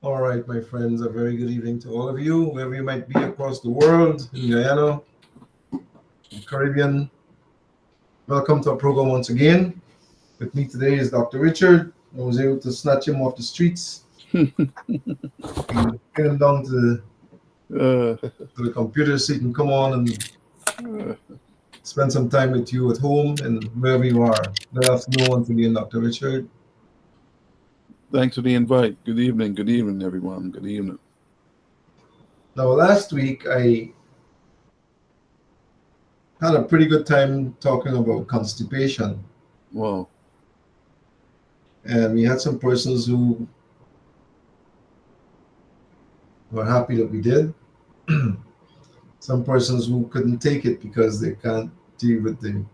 All right, my friends, a very good evening to all of you, wherever you might be across the world, in Guyana, the Caribbean. Welcome to our program once again. With me today is Dr. Richard. I was able to snatch him off the streets and bring him down Uh, to the computer so he can come on and spend some time with you at home and wherever you are. Good afternoon once again, Dr. Richard. Thanks for the invite. Good evening, everyone. Good evening. Now, last week I had a pretty good time talking about constipation, Well, and we had some persons who were happy that we did. Some persons who couldn't take it because they can't deal with the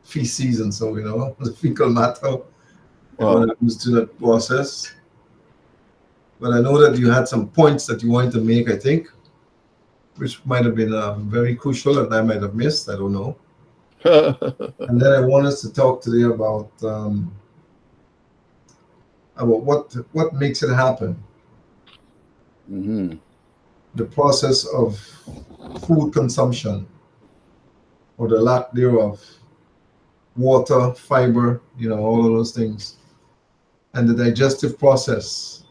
feces and so, the fecal matter and well, what happens to that process. But I know that you had some points that you wanted to make, I think, which might have been very crucial and I might have missed. I don't know. And then I want us to talk today about what makes it happen, hmm the process of food consumption or the lack thereof, water, fiber, all of those things, and the digestive process.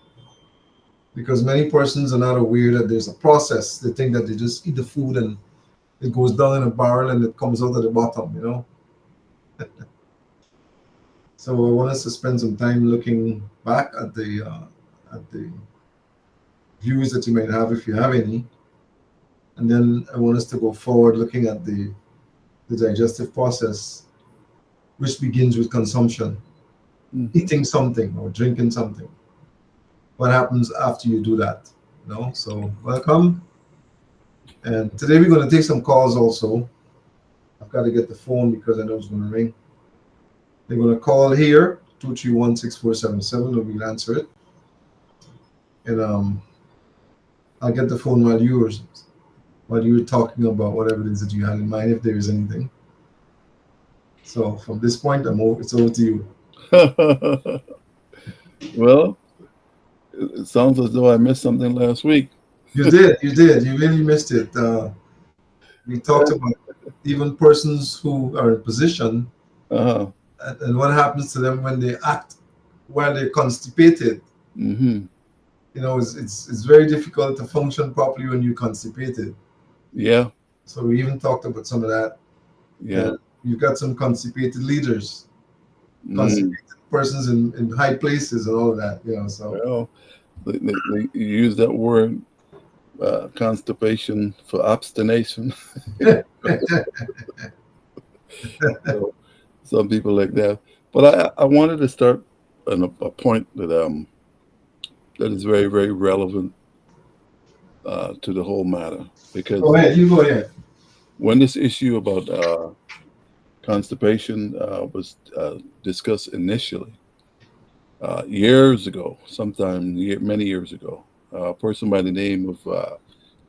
Because many persons are not aware that there's a process. They think that they just eat the food and it goes down in a barrel and it comes out at the bottom. So I want us to spend some time looking back at the views that you might have if you have any, and then I want us to go forward looking at the digestive process, which begins with consumption, eating something or drinking something. What happens after you do that? So welcome. And today we're going to take some calls also. I've got to get the phone because I know it's going to ring. They're going to call here, 231-6477, and we'll answer it. And I'll get the phone while you were talking about whatever it is that you had in mind, if there is anything. So from this point, it's over to you. well, it sounds as though I missed something last week. You really missed it. We talked about even persons who are in position Uh-huh. and what happens to them when they act while they're constipated. hmm It's very difficult to function properly when you're constipated. Yeah, So we even talked about some of that. yeah. And you've got some constipated leaders, Mm. constipated persons in high places and all of that. So Well, they use that word constipation for obstination. So some people like that. But I wanted to start on a point that is very, very relevant to the whole matter. Because go ahead, you go ahead. when this issue about constipation was discussed initially, years ago, many years ago, a person by the name of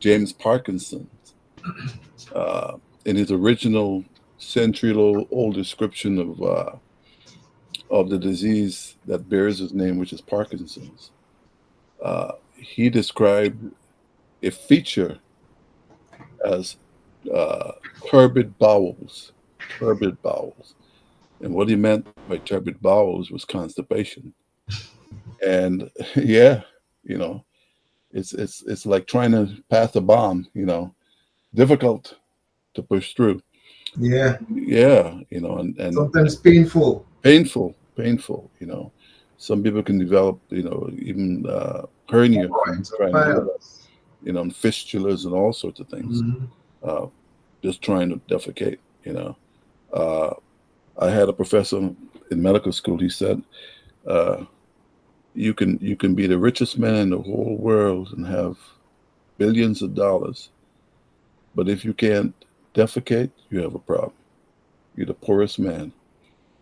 James Parkinson, uh, in his original century-old description of the disease that bears his name, which is Parkinson's, he described a feature as uh, turbid bowels, turbid bowels. And what he meant by turbid bowels was constipation. And yeah, you know, it's like trying to pass a bomb, difficult to push through. Yeah, Yeah, and sometimes painful. painful. Some people can develop, even hernia from Points of trying to do that, piles. and fistulas and all sorts of things, Mhm. uh, just trying to defecate. Uh, I had a professor in medical school. He said, uh, you can be the richest man in the whole world and have billions of dollars, but if you can't defecate, you have a problem. You're the poorest man.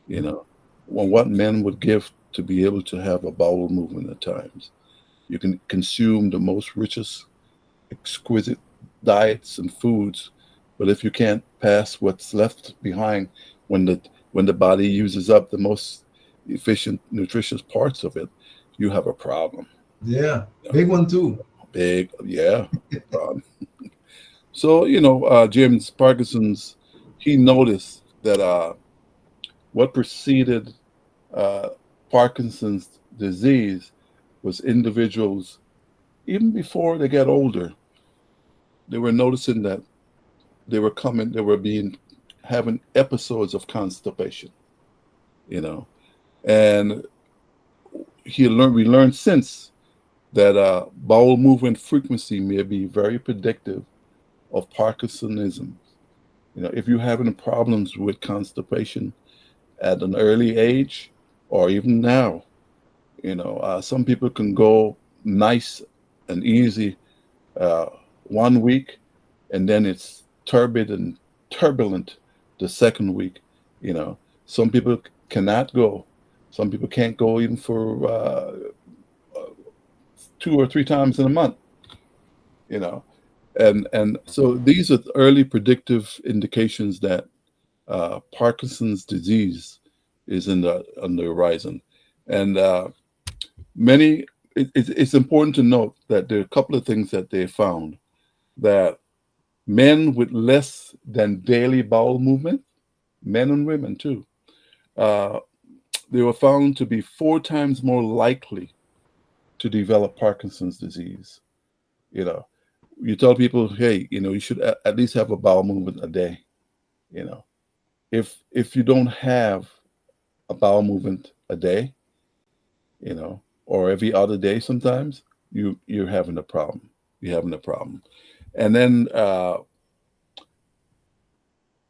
You know, what men would give to be able to have a bowel movement at times. You can consume the most richest, exquisite diets and foods, but if you can't pass what's left behind when the body uses up the most efficient, nutritious parts of it, you have a problem. Yeah, big one too. Big, yeah. Um, so James Parkinson's, he noticed that what preceded uh, Parkinson's disease was individuals, even before they got older, they were noticing that they were being having episodes of constipation, you know. And we learned since that bowel movement frequency may be very predictive of Parkinsonism. If you're having problems with constipation at an early age or even now, some people can go nice and easy uh, 1 week, and then it's turbid and turbulent the second week. Some people cannot go. Some people can't go even for 2 or 3 times in a month. You know, and so these are early predictive indications that Parkinson's disease is on the horizon, and many. It's important to note that there are a couple of things that they found that men with less than daily bowel movement, men and women too, uh, they were found to be 4 times more likely to develop Parkinson's disease. You know, you tell people, hey, you should at least have a bowel movement a day. You know, if you don't have a bowel movement a day, or every other day, sometimes you're having a problem. You're having a problem. And then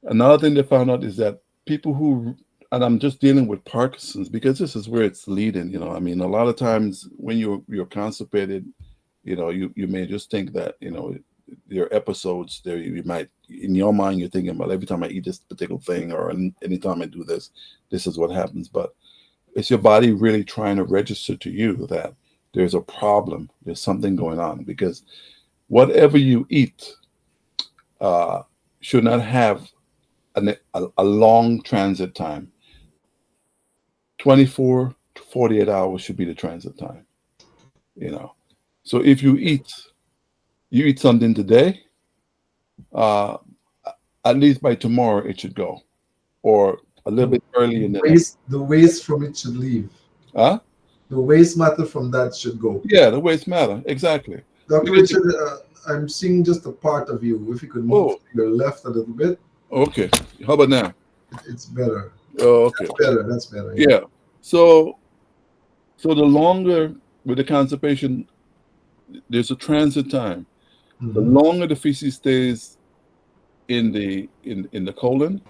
another thing they found out is that people who, and I'm just dealing with Parkinson's because this is where it's leading. I mean, a lot of times when you're constipated, you may just think that there are episodes there. You might, in your mind, you're thinking about every time I eat this particular thing or anytime I do this, this is what happens. But it's your body really trying to register to you that there's a problem, there's something going on, because whatever you eat uh, should not have a long transit time. 24 to 48 hours should be the transit time, you know. So if you eat something today, uh, at least by tomorrow it should go, or a little The, bit early in the next. the waste from it should leave. Huh? The waste matter from that should go. Yeah, the waste matter. Exactly. Dr. Because Richard, I'm seeing just a part of you. If you could move oh, to your left a little bit, okay. How about now? it's better. Oh, okay. That's better. That's better. Yeah. Yeah. So so the longer with the constipation, there's a transit time. The Hmm. longer the feces stays in the colon,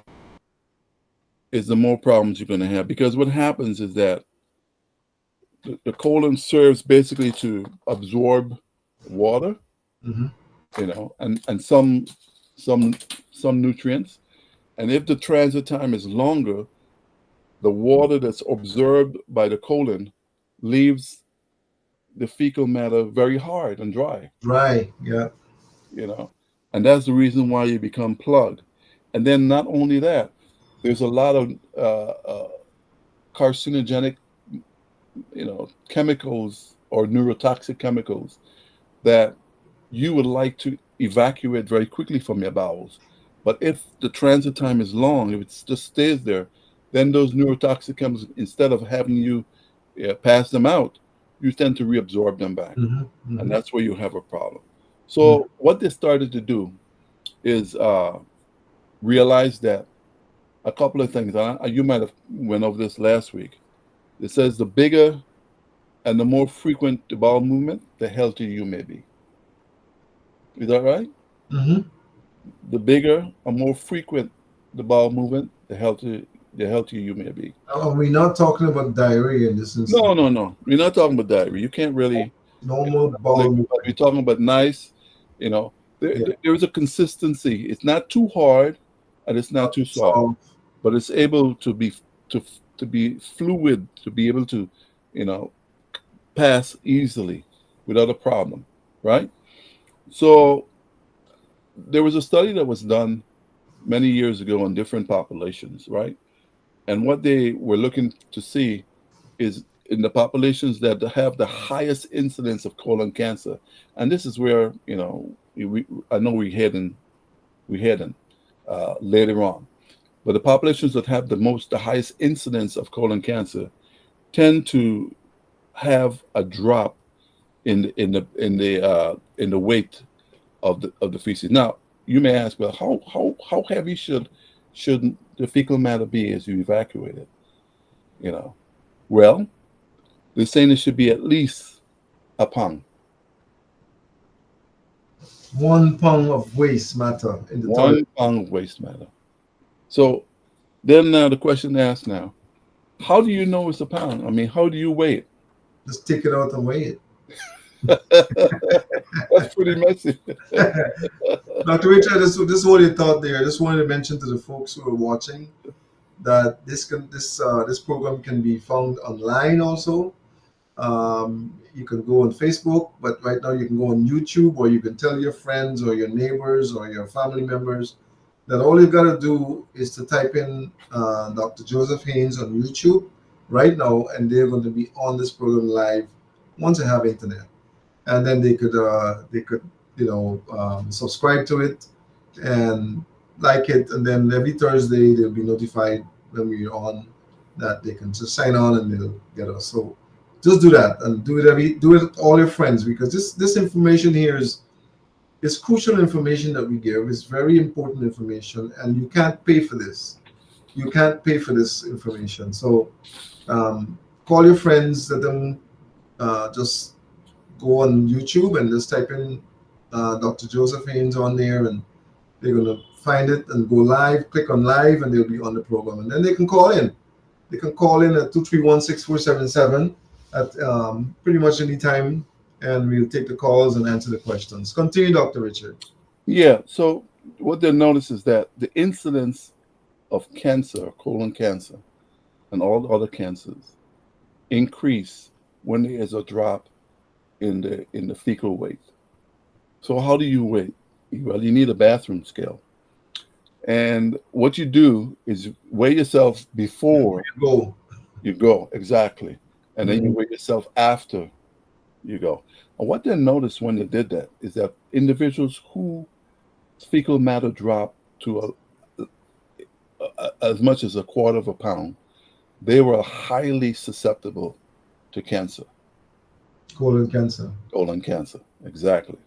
is the more problems you're going to have. Because what happens is that the colon serves basically to absorb water, Hmm. and some some nutrients. And if the transit time is longer, the water that's absorbed by the colon leaves the fecal matter very hard and dry, Dry. Yeah. you know, and that's the reason why you become plugged. And then not only that, there's a lot of carcinogenic, chemicals or neurotoxic chemicals that you would like to evacuate very quickly from your bowels. But if the transit time is long, if it just stays there, then those neurotoxic chemicals, instead of having you pass them out, you tend to reabsorb them back. Hmm. And Hmm. that's where you have a problem. Hmm. So what they started to do is realize that a couple of things. You might have went over this last week. It says the bigger and the more frequent the bowel movement, the healthier you may be. Is that right? Hmm. The bigger and more frequent the bowel movement, the healthier you may be. Oh, we're not talking about diarrhea in this instance. No, no, no. We're not talking about diarrhea. You can't really, Normal like, bowel but we're movement. talking about nice. You know, Yeah. there is a consistency. It's not too hard, and it's not too soft, So. but it's able to to be fluid, to be able to, you know, pass easily without a problem, right? So there was a study that was done many years ago on different populations, right? And what they were looking to see is in the populations that have the highest incidence of colon cancer, and this is where I know we're heading later on, but the populations that have the highest incidence of colon cancer tend to have a drop in the weight of the feces. Now, you may ask, well, how heavy should the fecal matter be as you evacuate it? You know, well, they're saying it should be at least a pound, 1 pound of waste matter in the toilet. 1 pound of waste matter. So then now the question asked now, how do you know it's a pound? I mean, how do you weigh it? Just take it out and weigh That's pretty messy. it. Dr. Richard, this is what you thought there. I just wanted to mention to the folks who are watching that this program can be found online also. You can go on Facebook, but right now you can go on YouTube, or you can tell your friends or your neighbors or your family members that all you've got to do is to type in Dr. Joseph Haynes on YouTube right now, and they're going to be on this program live once they have internet, and then they could subscribe to it and like it, and then every Thursday they'll be notified when we're on, that they can just sign on and they'll get us. So just do that, and do it with all your friends, because this information here is crucial information that we give. It's very important information, and you can't pay for this. You can't pay for this information. So call your friends, let them just go on YouTube and just type in Dr. Joseph Haynes on there, and they're going to find it and go live, click on live, and they'll be on the program. And then they can call in. They can call in at 231-6477 at pretty much any time, and we'll take the calls and answer the questions. Continue, Dr. Richard. Yeah. So what they notice is that the incidence of cancer, colon cancer, and all the other cancers increase when there is a drop in the fecal weight. So how do you weigh? Well, you need a bathroom scale, and what you do is weigh yourself before Go. you go, exactly, and then you Mhm. weigh yourself after you go. And what they noticed when they did that is that individuals who fecal matter dropped to as much as a quarter of a pound, they were highly susceptible to cancer, Colon cancer. colon cancer. Exactly,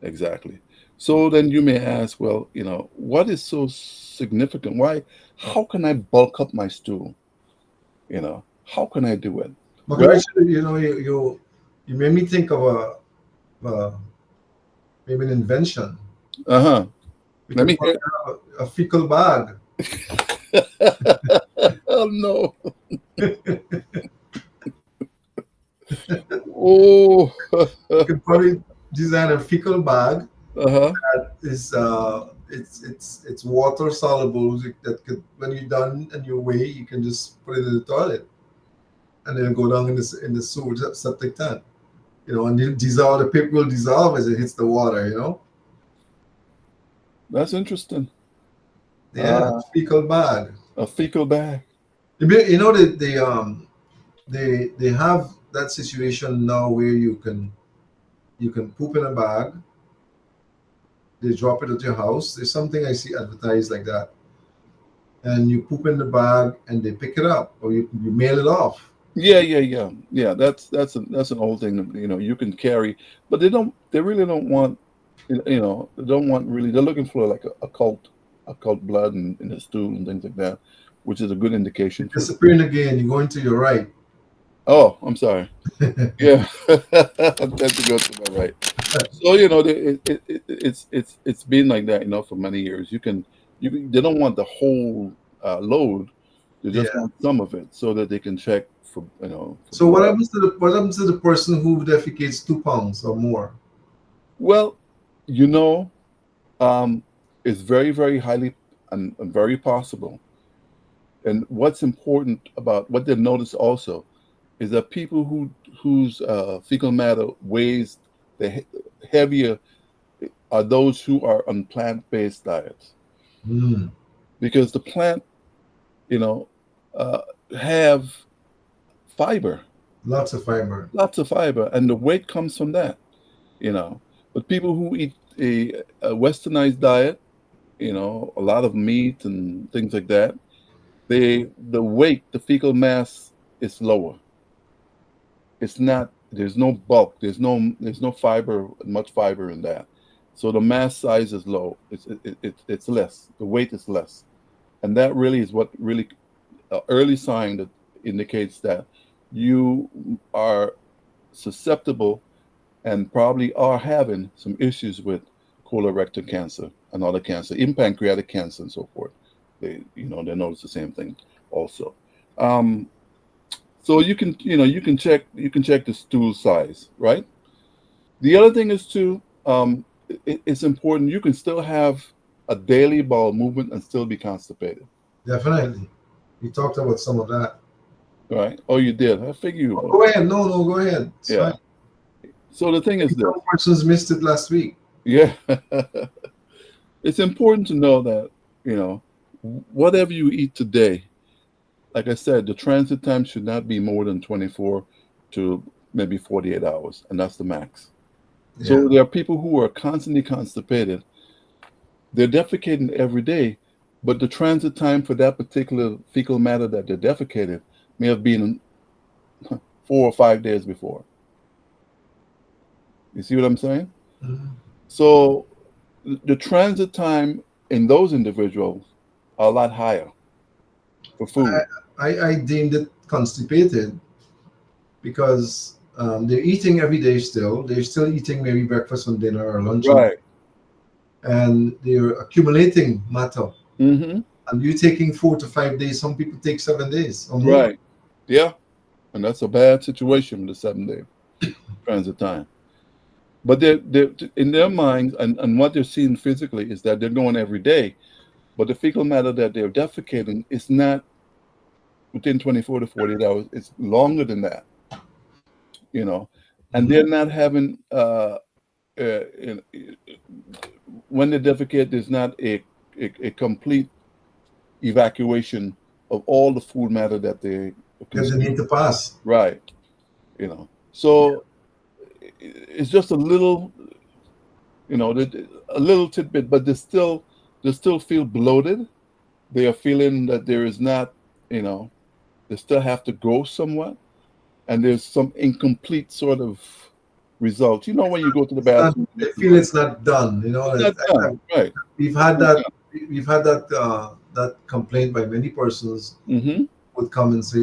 exactly. So then you may ask, well, what is so significant? Why? How can I bulk up my stool? How can I do it? Dr. Well, Richard, you made me think of uh, maybe an invention. uh-huh. We Let could me probably hear. have a fecal bag. Oh no. Oh. We could probably design a fecal bag Uh-huh. that is it's water soluble, that could, when you're done and you weigh, you can just put it in the toilet and then go down in the sewer septic tank. And you dissolve, the paper will dissolve as it hits the water. That's interesting. Yeah, Uh, fecal bag. a fecal bag. They have that situation now where you can poop in a bag. They drop it at your house. There's something I see advertised like that, and you poop in the bag and they pick it up, or you mail it off. Yeah, yeah, yeah, yeah. That's an old thing that, you can carry, but they really don't want, they don't want really. They're looking for like a cult blood in the stool and things like that, which is a good indication for. Disappearing again. You go into your right. Oh, I'm sorry. Yeah, I tend to go to my right. So it's been like that, for many years. They don't want the whole load. They just Yeah. want some of it so that they can check for So what blood. happens to the person who defecates 2 pounds or more? Well, you know, um, it's very, very highly and very possible. And what's important about what they've noticed also is that people whose fecal matter weighs heavier are those who are on plant-based diets, Hmm. because the plant, you know, uh, have fiber. Lots of fiber. lots of fiber, and the weight comes from that, you know. But people who eat a westernized diet, you know, a lot of meat and things like that, the weight, the fecal mass is lower. It's not. There's no bulk. There's no fiber, much fiber in that. So the mass size is low. It's less. The weight is less, and that really is what really early sign that indicates that you are susceptible and probably are having some issues with colorectal cancer and other cancer, even pancreatic cancer and so forth. They notice the same thing also. Um, so you can check the stool size, right? The other thing is too, it's important. You can still have a daily bowel movement and still be constipated, Definitely. We talked about some of that. right? Oh, you did. I figure you Oh, would. go ahead. No, no, go ahead. It's fine. Yeah. So the thing is this. Some persons missed it last week. Yeah. It's important to know that, you know, whatever you eat today, like I said, the transit time should not be more than 24 to maybe 48 hours, and that's the max. Yeah. So there are people who are constantly constipated. They're defecating every day, but the transit time for that particular fecal matter that they're defecated may have been 4 or 5 days before. You see what I'm saying? Mhm. So the transit time in those individuals are a lot higher for food. I deemed it constipated because they're eating every day still. They're still eating maybe breakfast and dinner or lunch, Right. and they're accumulating matter. Mm-hmm. And you're taking 4 to 5 days. Some people take 7 days or more. Right. Yeah. And that's a bad situation with the 7 day transit time. But they're in their minds, and what they're seeing physically is that they're going every day, but the fecal matter that they're defecating is not within 24 to 48 hours. It's longer than that, you know. And Mhm. they're not having, when they defecate, there's not a complete evacuation of all the food matter that they Because they consume. need to pass. Right. You know. So it's just a little, a little tidbit, but they still feel bloated. They are feeling that there is not, you know, they still have to grow somewhat, and there's some incomplete sort of result. You know, when you go to the It's not. bathroom, They feel it's not done. You know, it's not done, right? we've had Not that. done. We've had that complaint by many persons Mm-hmm. would come and say,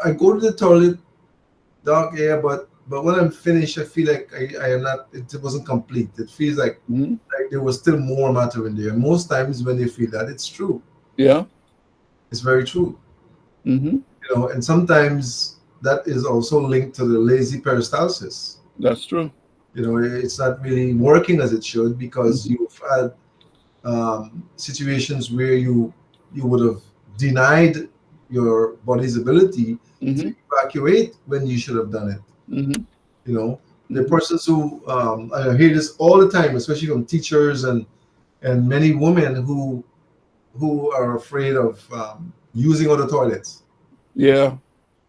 I go to the toilet, dark air, but when I'm finished, I feel like I am not. It wasn't complete. It feels Mm-hmm. like there was still more matter in there. Most times when they feel that, it's true. Yeah. It's very true. Mm-hmm. And sometimes that is also linked to the lazy peristalsis. That's true. It's not really working as it should because Mm-hmm. you've had situations where you would have denied your body's ability to Mm-hmm. evacuate when you should have done it. Mm-hmm. You know, the Mm-hmm. persons who I hear this all the time, especially from teachers and many women who are afraid of using other toilets. Yeah,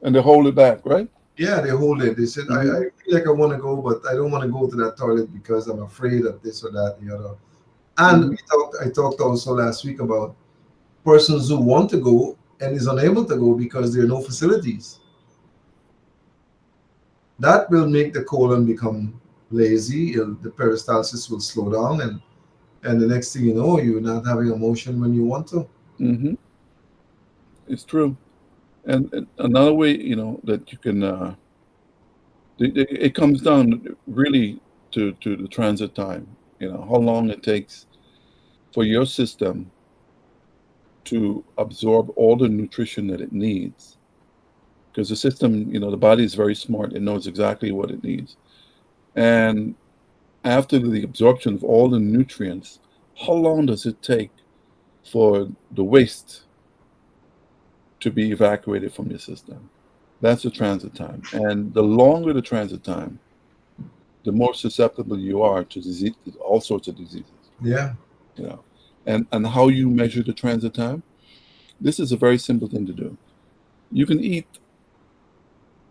and they hold it back, right? Yeah, they hold it. They said, Mm-hmm. I feel like I want to go, but I don't want to go to that toilet because I'm afraid of this or that, the other. And Mm-hmm. I talked also last week about persons who want to go and is unable to go because there are no facilities. That will make the colon become lazy. The peristalsis will slow down, and the next thing you know, you're not having a motion when you want to. Mm-hmm. It's true. And another way, that you can, it comes down really to the transit time. How long it takes for your system to absorb all the nutrition that it needs. Because the system, the body is very smart. It knows exactly what it needs. And after the absorption of all the nutrients, how long does it take for the waste to be evacuated from your system? That's the transit time. And the longer the transit time, the more susceptible you are to disease, all sorts of diseases. Yeah. You know, and how you measure the transit time. This is a very simple thing to do. You can eat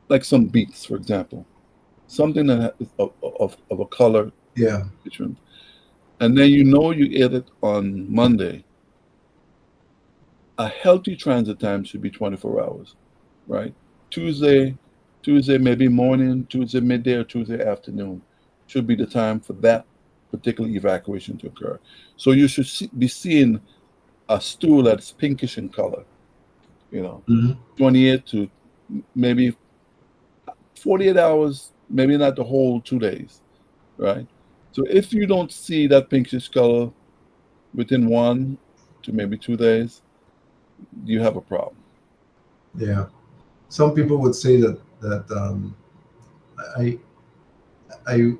like some beets, for example, something that is of a color, Yeah. different, and then you know you ate it on Monday. A healthy transit time should be 24 hours, right? Tuesday, Tuesday maybe morning, Tuesday midday, or Tuesday afternoon should be the time for that particular evacuation to occur. So you should be seeing a stool that's pinkish in color, you know, Hmm. 28 to maybe 48 hours, maybe not the whole 2 days, right? So if you don't see that pinkish color within 1 to maybe 2 days, you have a problem. Yeah. Some people would say that I I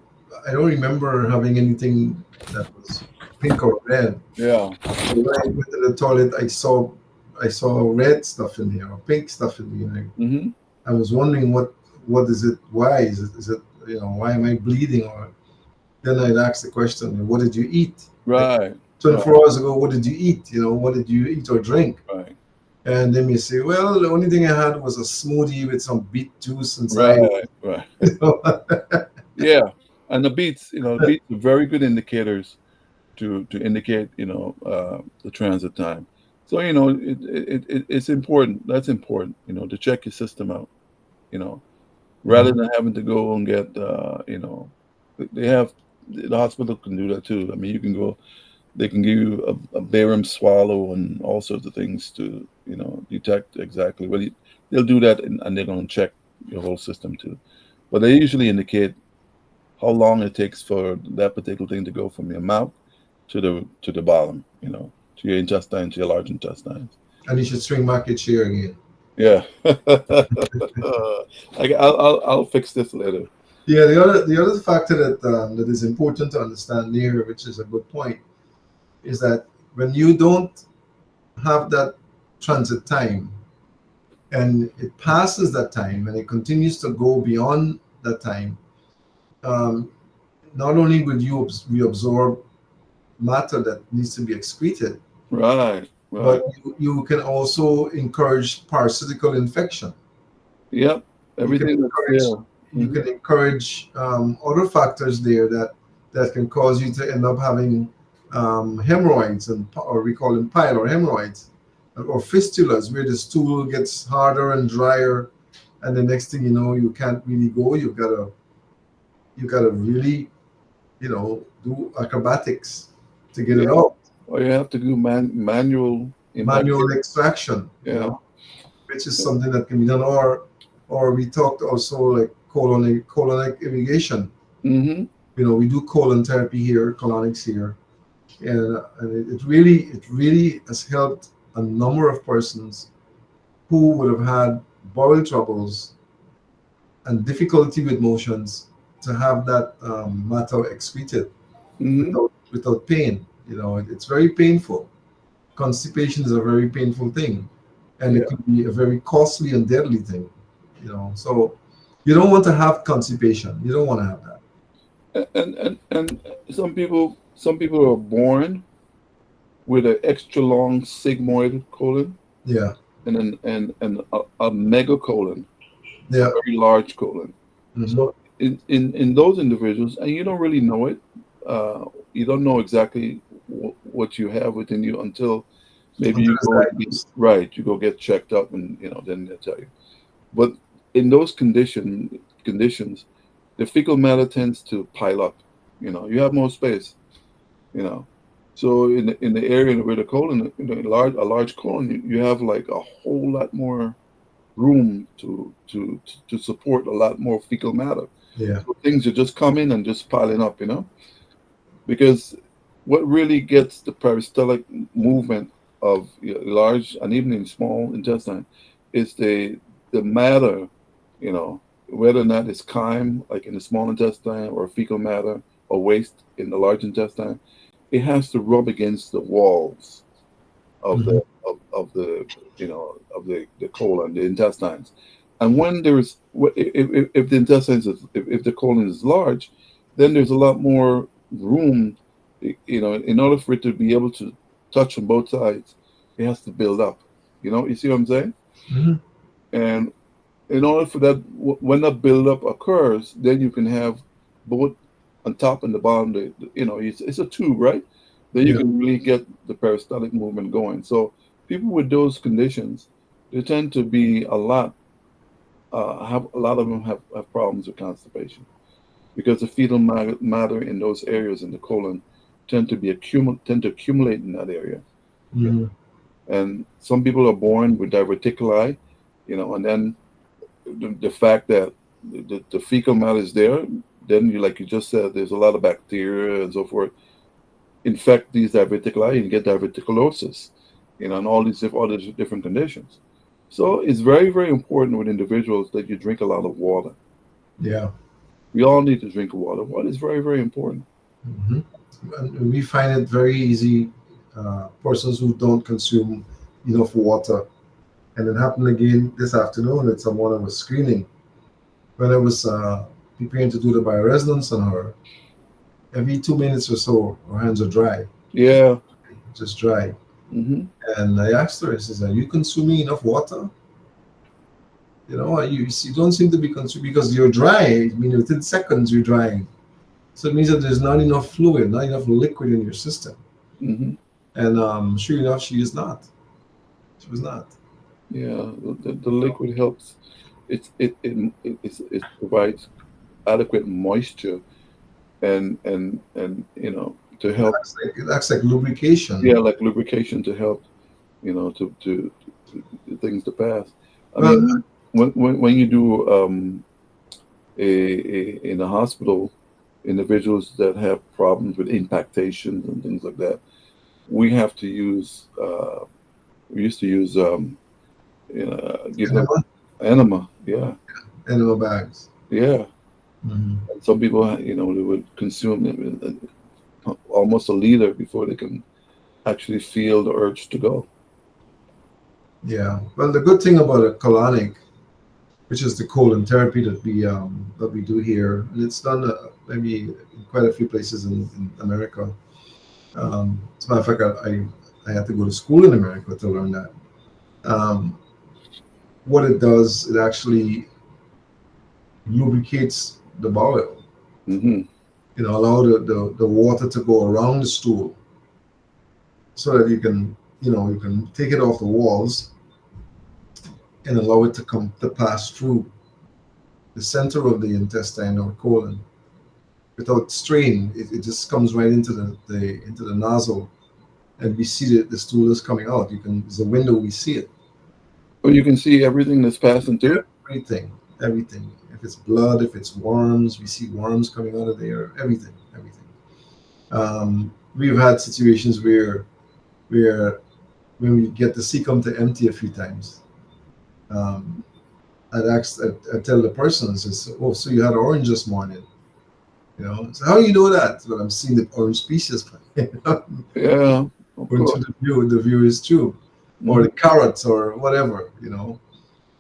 I don't remember having anything that was pink or red. Yeah. But when I went to the toilet, I saw red stuff in there or pink stuff in there. Hmm. I was wondering what is it? Why is it why am I bleeding? Or then I'd ask the question, what did you eat? Like Right. Right. 24 hours ago, what did you eat? What did you eat or drink? Right. And then you say, well, the only thing I had was a smoothie with some beet juice inside. Right. Right. Yeah. And the beats, the beats are very good indicators to indicate, the transit time. So, it's important. That's important, to check your system out, you know, rather Mhm. than having to go and get, they have, the hospital can do that too. I mean, you can go, they can give you a barium swallow and all sorts of things to, detect exactly. Well, they'll do that, and they're going to check your whole system too. But they usually indicate how long it takes for that particular thing to go from your mouth to the bottom, to your intestine, to your large intestines. And you should swing market share again. Yeah. I'll fix this later. Yeah, the other factor that is important to understand here, which is a good point, is that when you don't have that transit time and it passes that time and it continues to go beyond that time, um, not only will you reabsorb matter that needs to be excreted, Right. but Right. you can also encourage parasitical infection. Yep. You can Everything that's encourage there. you Hmm. can encourage other factors there that can cause you to end up having hemorrhoids, or we call them pylori hemorrhoids, or fistulas, where the stool gets harder and drier, and the next thing you know, you can't really go. You gotta really do acrobatics to get it Yeah. out. Or you have to do manual Manual evacuation. extraction, Yeah. which is something that can be done, or we talked also like colonic irrigation. Hmm. We do colon therapy here, colonics here, and it really has helped a number of persons who would have had bowel troubles and difficulty with motions to have that matter excreted Hmm. without pain. It's very painful. Constipation is a very painful thing, and it Yeah. can be a very costly and deadly thing. So you don't want to have constipation. You don't want to have that. And some people are born with an extra long sigmoid colon, Yeah, and a megacolon, a yeah. very large colon. Hmm. So in those individuals, and you don't really know it, uh, you don't know exactly what you have within you until maybe Until you it's go and diagnosed. you go get checked up, and then they tell you. But in those conditions, the fecal matter tends to pile up. You have more space. You know, so in the area where the colon, a large colon, you have like a whole lot more room to support a lot more fecal matter. Yeah. So things are just coming and just piling up, because what really gets the peristaltic movement of large and even in small intestine is the matter, you know, whether or not it's chyme like in the small intestine or fecal matter or waste in the large intestine. It has to rub against the walls of Hmm. the colon, the intestines. And when if the intestines if the colon is large, then there's a lot more room. In order for it to be able to touch on both sides, it has to build up. You see what I'm saying? Hmm. And in order for that, when that buildup occurs, then you can have both on top and the bottom. It's a tube, right? Then you Yeah. can really get the peristaltic movement going. So people with those conditions, they tend to be have a lot of them have problems with constipation because the fetal matter in those areas in the colon tend to accumulate in that area. Yeah. Mhm. And some people are born with diverticuli, and then the fact that the fecal matter is there, then like you just said, there's a lot of bacteria and so forth infect these diverticuli and you get diverticulosis, and all these different conditions. So it's very, very important with individuals that you drink a lot of water. Yeah. We all need to drink water. Water is very, very important. Hmm. And we find it very easy. Persons who don't consume enough water, and it happened again this afternoon at someone I was screening when I was preparing to do the bioresonance on her. Every 2 minutes or so, her hands are dry, Yeah. just dry. Hmm. And I asked her, I says, "Are you consuming enough water? You don't seem to be consuming because you're dry. I mean, within seconds you're drying. So it means that there's not enough fluid, not enough liquid in your system." Hmm. And sure enough, she is not. She was not. Yeah. The liquid helps. It provides adequate moisture and to It help. acts like it acts like lubrication. Yeah, like lubrication to help to things to pass. I Well, mean, when you do in a hospital, individuals that have problems with impactations and things like that, we have to use. We used to use give them enema, enema. Yeah, enema bags. yeah. Hmm. And some people, they would consume almost a liter before they can actually feel the urge to go. Yeah. Well, the good thing about a colonic, which is the colon therapy that we do here, and it's done maybe in quite a few places in America. As a matter of fact, I had to go to school in America to learn that. Um, what it does, it actually lubricates the bowel. Hmm. Allow the water to go around the stool so that you can take it off the walls and allow it to come to pass through the center of the intestine or colon without strain. It just comes right into the nozzle, and we see that the stool is coming out. There's a window, we see it. But you can see everything that's passing through. Everything, everything. If it's blood, if it's worms, we see worms coming out of there. Everything, everything. We've had situations where when we get the cecum to empty a few times, um, I'd tell the person, I says, "Oh, so you had orange this morning?" So how do you know that? Well, I'm seeing the orange species going Yeah, of through course. the view is true, or Hmm. the carrots or whatever.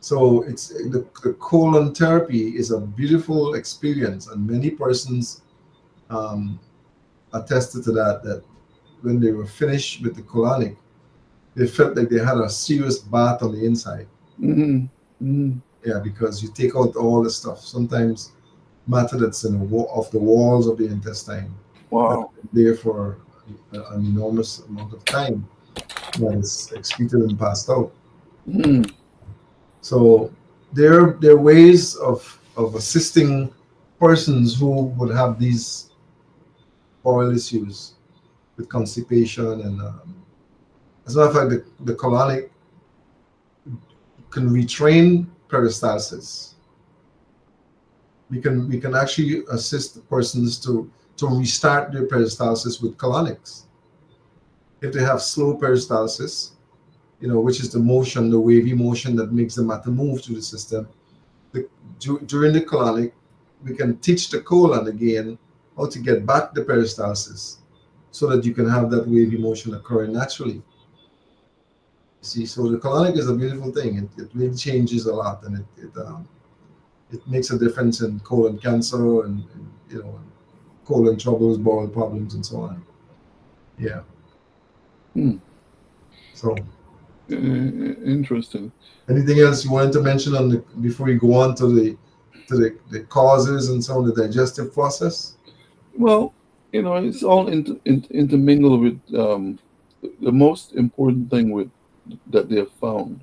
So it's the colon therapy is a beautiful experience, and many persons um, attested to that when they were finished with the colonic, they felt like they had a serious bath on the inside. Hmm. Hmm. Yeah, because you take out all the stuff. Sometimes matter that's off the walls of the intestine that's Wow. been there for an enormous amount of time that is excreted and passed out. Mm. So there are ways of assisting persons who would have these bowel issues with constipation, and as a matter of fact, the colonic can retrain peristalsis. We can actually assist the persons to restart their peristalsis with colonics. If they have slow peristalsis, which is the motion, the wavy motion that makes the matter move through the system, the, during the colonic, we can teach the colon again how to get back the peristalsis so that you can have that wavy motion occurring naturally. See, so the colonic is a beautiful thing. It really changes a lot, and it makes a difference in colon cancer and colon troubles, bowel problems, and so on. Yeah. Mm. So Interesting. Anything else you wanted to mention on the before we go on to the causes and some of the digestive process? Well, it's all intermingled with the most important thing with that they have found,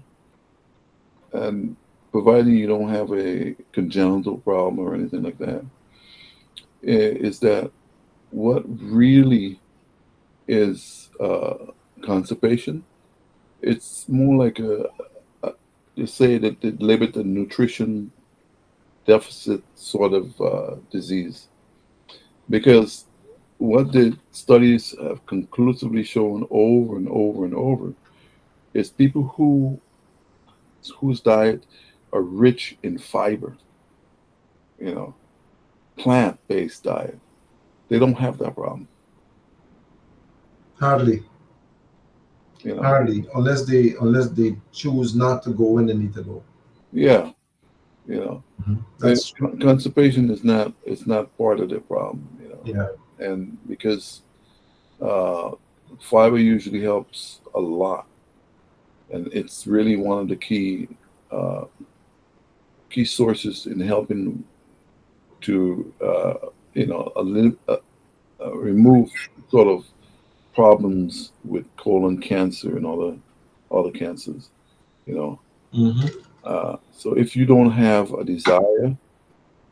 and providing you don't have a congenital problem or anything like that, is that what really is constipation. It's more like a they say that they label it a nutrition deficit sort of disease, because what the studies have conclusively shown over and over and over is people whose diet are rich in fiber, you know, plant-based diet, they don't have that problem. Hardly, You know, hardly, unless they choose not to go when they need to go. yeah, you know, That's true. constipation is not it's not part of the problem. Yeah, And because uh, fiber usually helps a lot, and it's really one of the uh, key sources in helping to remove sort of problems with colon cancer and all the cancers. You know, hmm so if you don't have a desire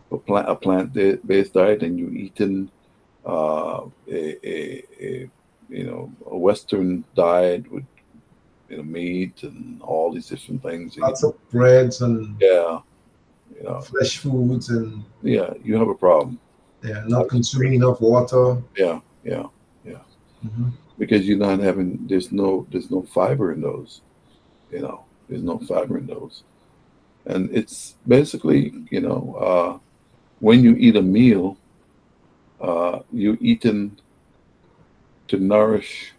for plant based diet and you're eating a a Western diet with meat and all these different things, lots of breads and yeah, you know, fresh foods and yeah, you have a problem. yeah, not consuming enough water. Yeah, yeah, yeah. hmm Because you're not having there's no fiber in those. There's no fiber in those, and it's basically when you eat a meal, you're eating to nourish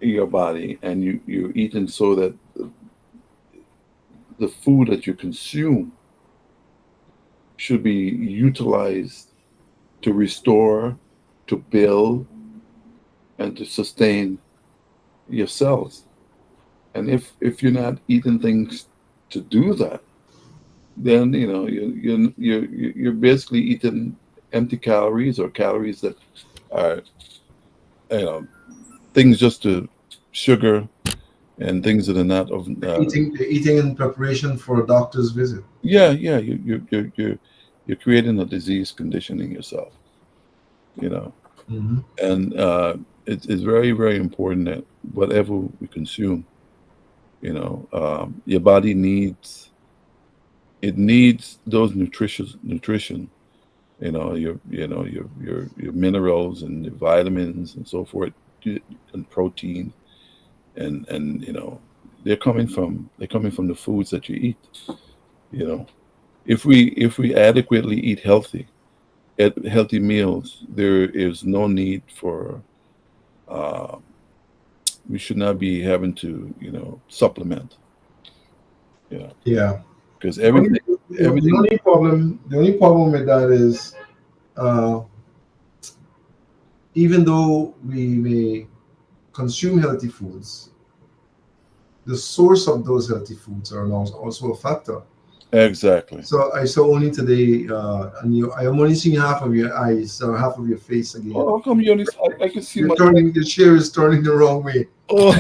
your body, and you're eating so that the food that you consume should be utilized to restore, to build, and to sustain your cells. And if you're not eating things to do that, then you're basically eating empty calories, or calories that are you know things just to sugar, and things that are not of Eating in preparation for a doctor's visit. yeah, yeah, you're creating a disease conditioning yourself, you know hmm and it's very, very important that whatever we consume, your body needs those nutrition, your minerals and your vitamins and so forth, and protein, and they're coming from the foods that you eat. you know if we adequately eat healthy meals, there is no need for uh, we should not be having to supplement, you know Yeah. because The only, the everything. only problem the only problem with that is uh, even though we may consume healthy foods, the source of those healthy foods are also a factor. Exactly. So I saw only today, and I am only seeing half of your eyes or half of your face again. Oh, how come you only? I can see You're my. turning, the chair is turning the wrong way. Oh,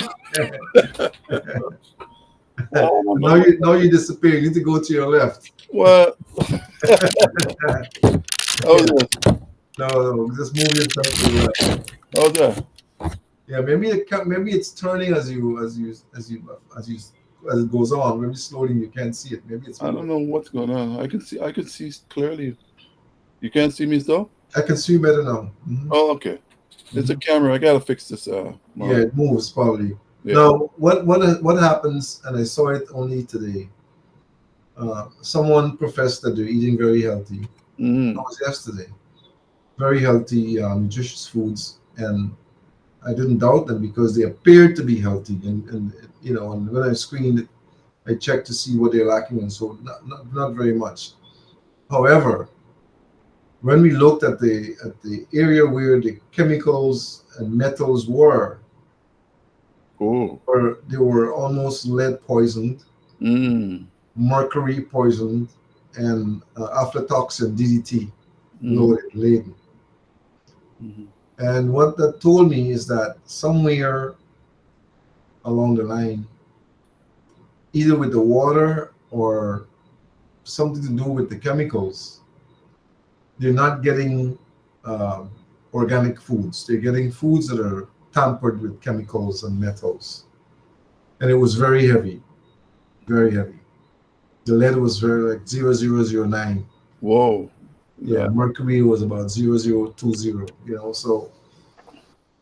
Now you disappear. You need to go to your left. what? Oh, Yeah, yeah. no, just move yourself to the left. Oh, yeah. Yeah, maybe it's turning as it goes on. Maybe slowly you can't see it. Maybe it's I don't moving. know what's going on. I can see clearly. You can't see me still? I can see better now. Oh, okay. It's a camera. I gotta fix this Yeah, monitor. it moves probably. Yeah. Now, what happens? And I saw it only today. Someone professed that they're eating very healthy. Mm-hmm. That was yesterday. Very healthy, nutritious foods, and I didn't doubt them because they appeared to be healthy. And when I screened it, I checked to see what they're lacking, and so not very much. However, when we looked at the area where the chemicals and metals were, Oh. Or they were almost lead poisoned, Mm. mercury poisoned, and aflatoxin DDT Mm. loaded laden. Mhm. And what that told me is that somewhere along the line, either with the water or something to do with the chemicals, they're not getting um, organic foods. They're getting foods that are tampered with chemicals and metals. And it was very heavy, very heavy. The lead was very like 0009. Whoa. Yeah, Yeah. mercury was about 0020. So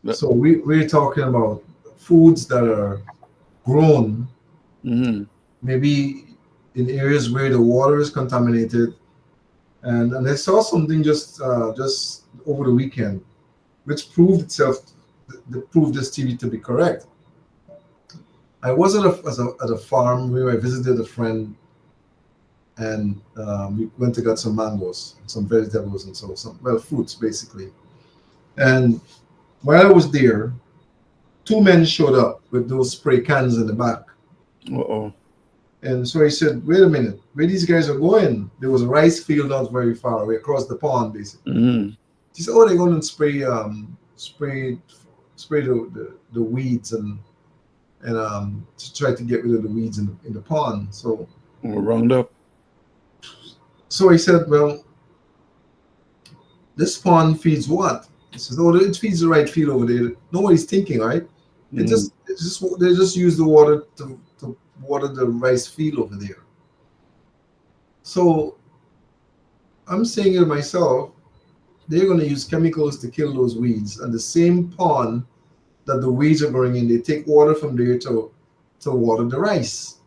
That, we're talking about foods that are grown mhm. maybe in areas where the water is contaminated. And I saw something just over the weekend, which proved itself that proved this theory to be correct. I was at a farm where I visited a friend, and we went to get some mangoes, some vegetables, and so some fruits basically. And while I was there, two men showed up with those spray cans in the back. Uh-oh. And so I said, "Wait a minute, where these guys are going?" There was a rice field not very far away, across the pond, basically. Mhm. She said, "Oh, they're going to spray the weeds and to try to get rid of the weeds in the pond." We're round up. So I said, "Well, this pond feeds what?" He says, "Oh, it feeds the right field over there." Nobody's thinking, right? Mhm. They just use the water to water the rice field over there. So I'm saying to myself, they're going to use chemicals to kill those weeds, and the same pond that the weeds are growing in, they take water from there to water the rice.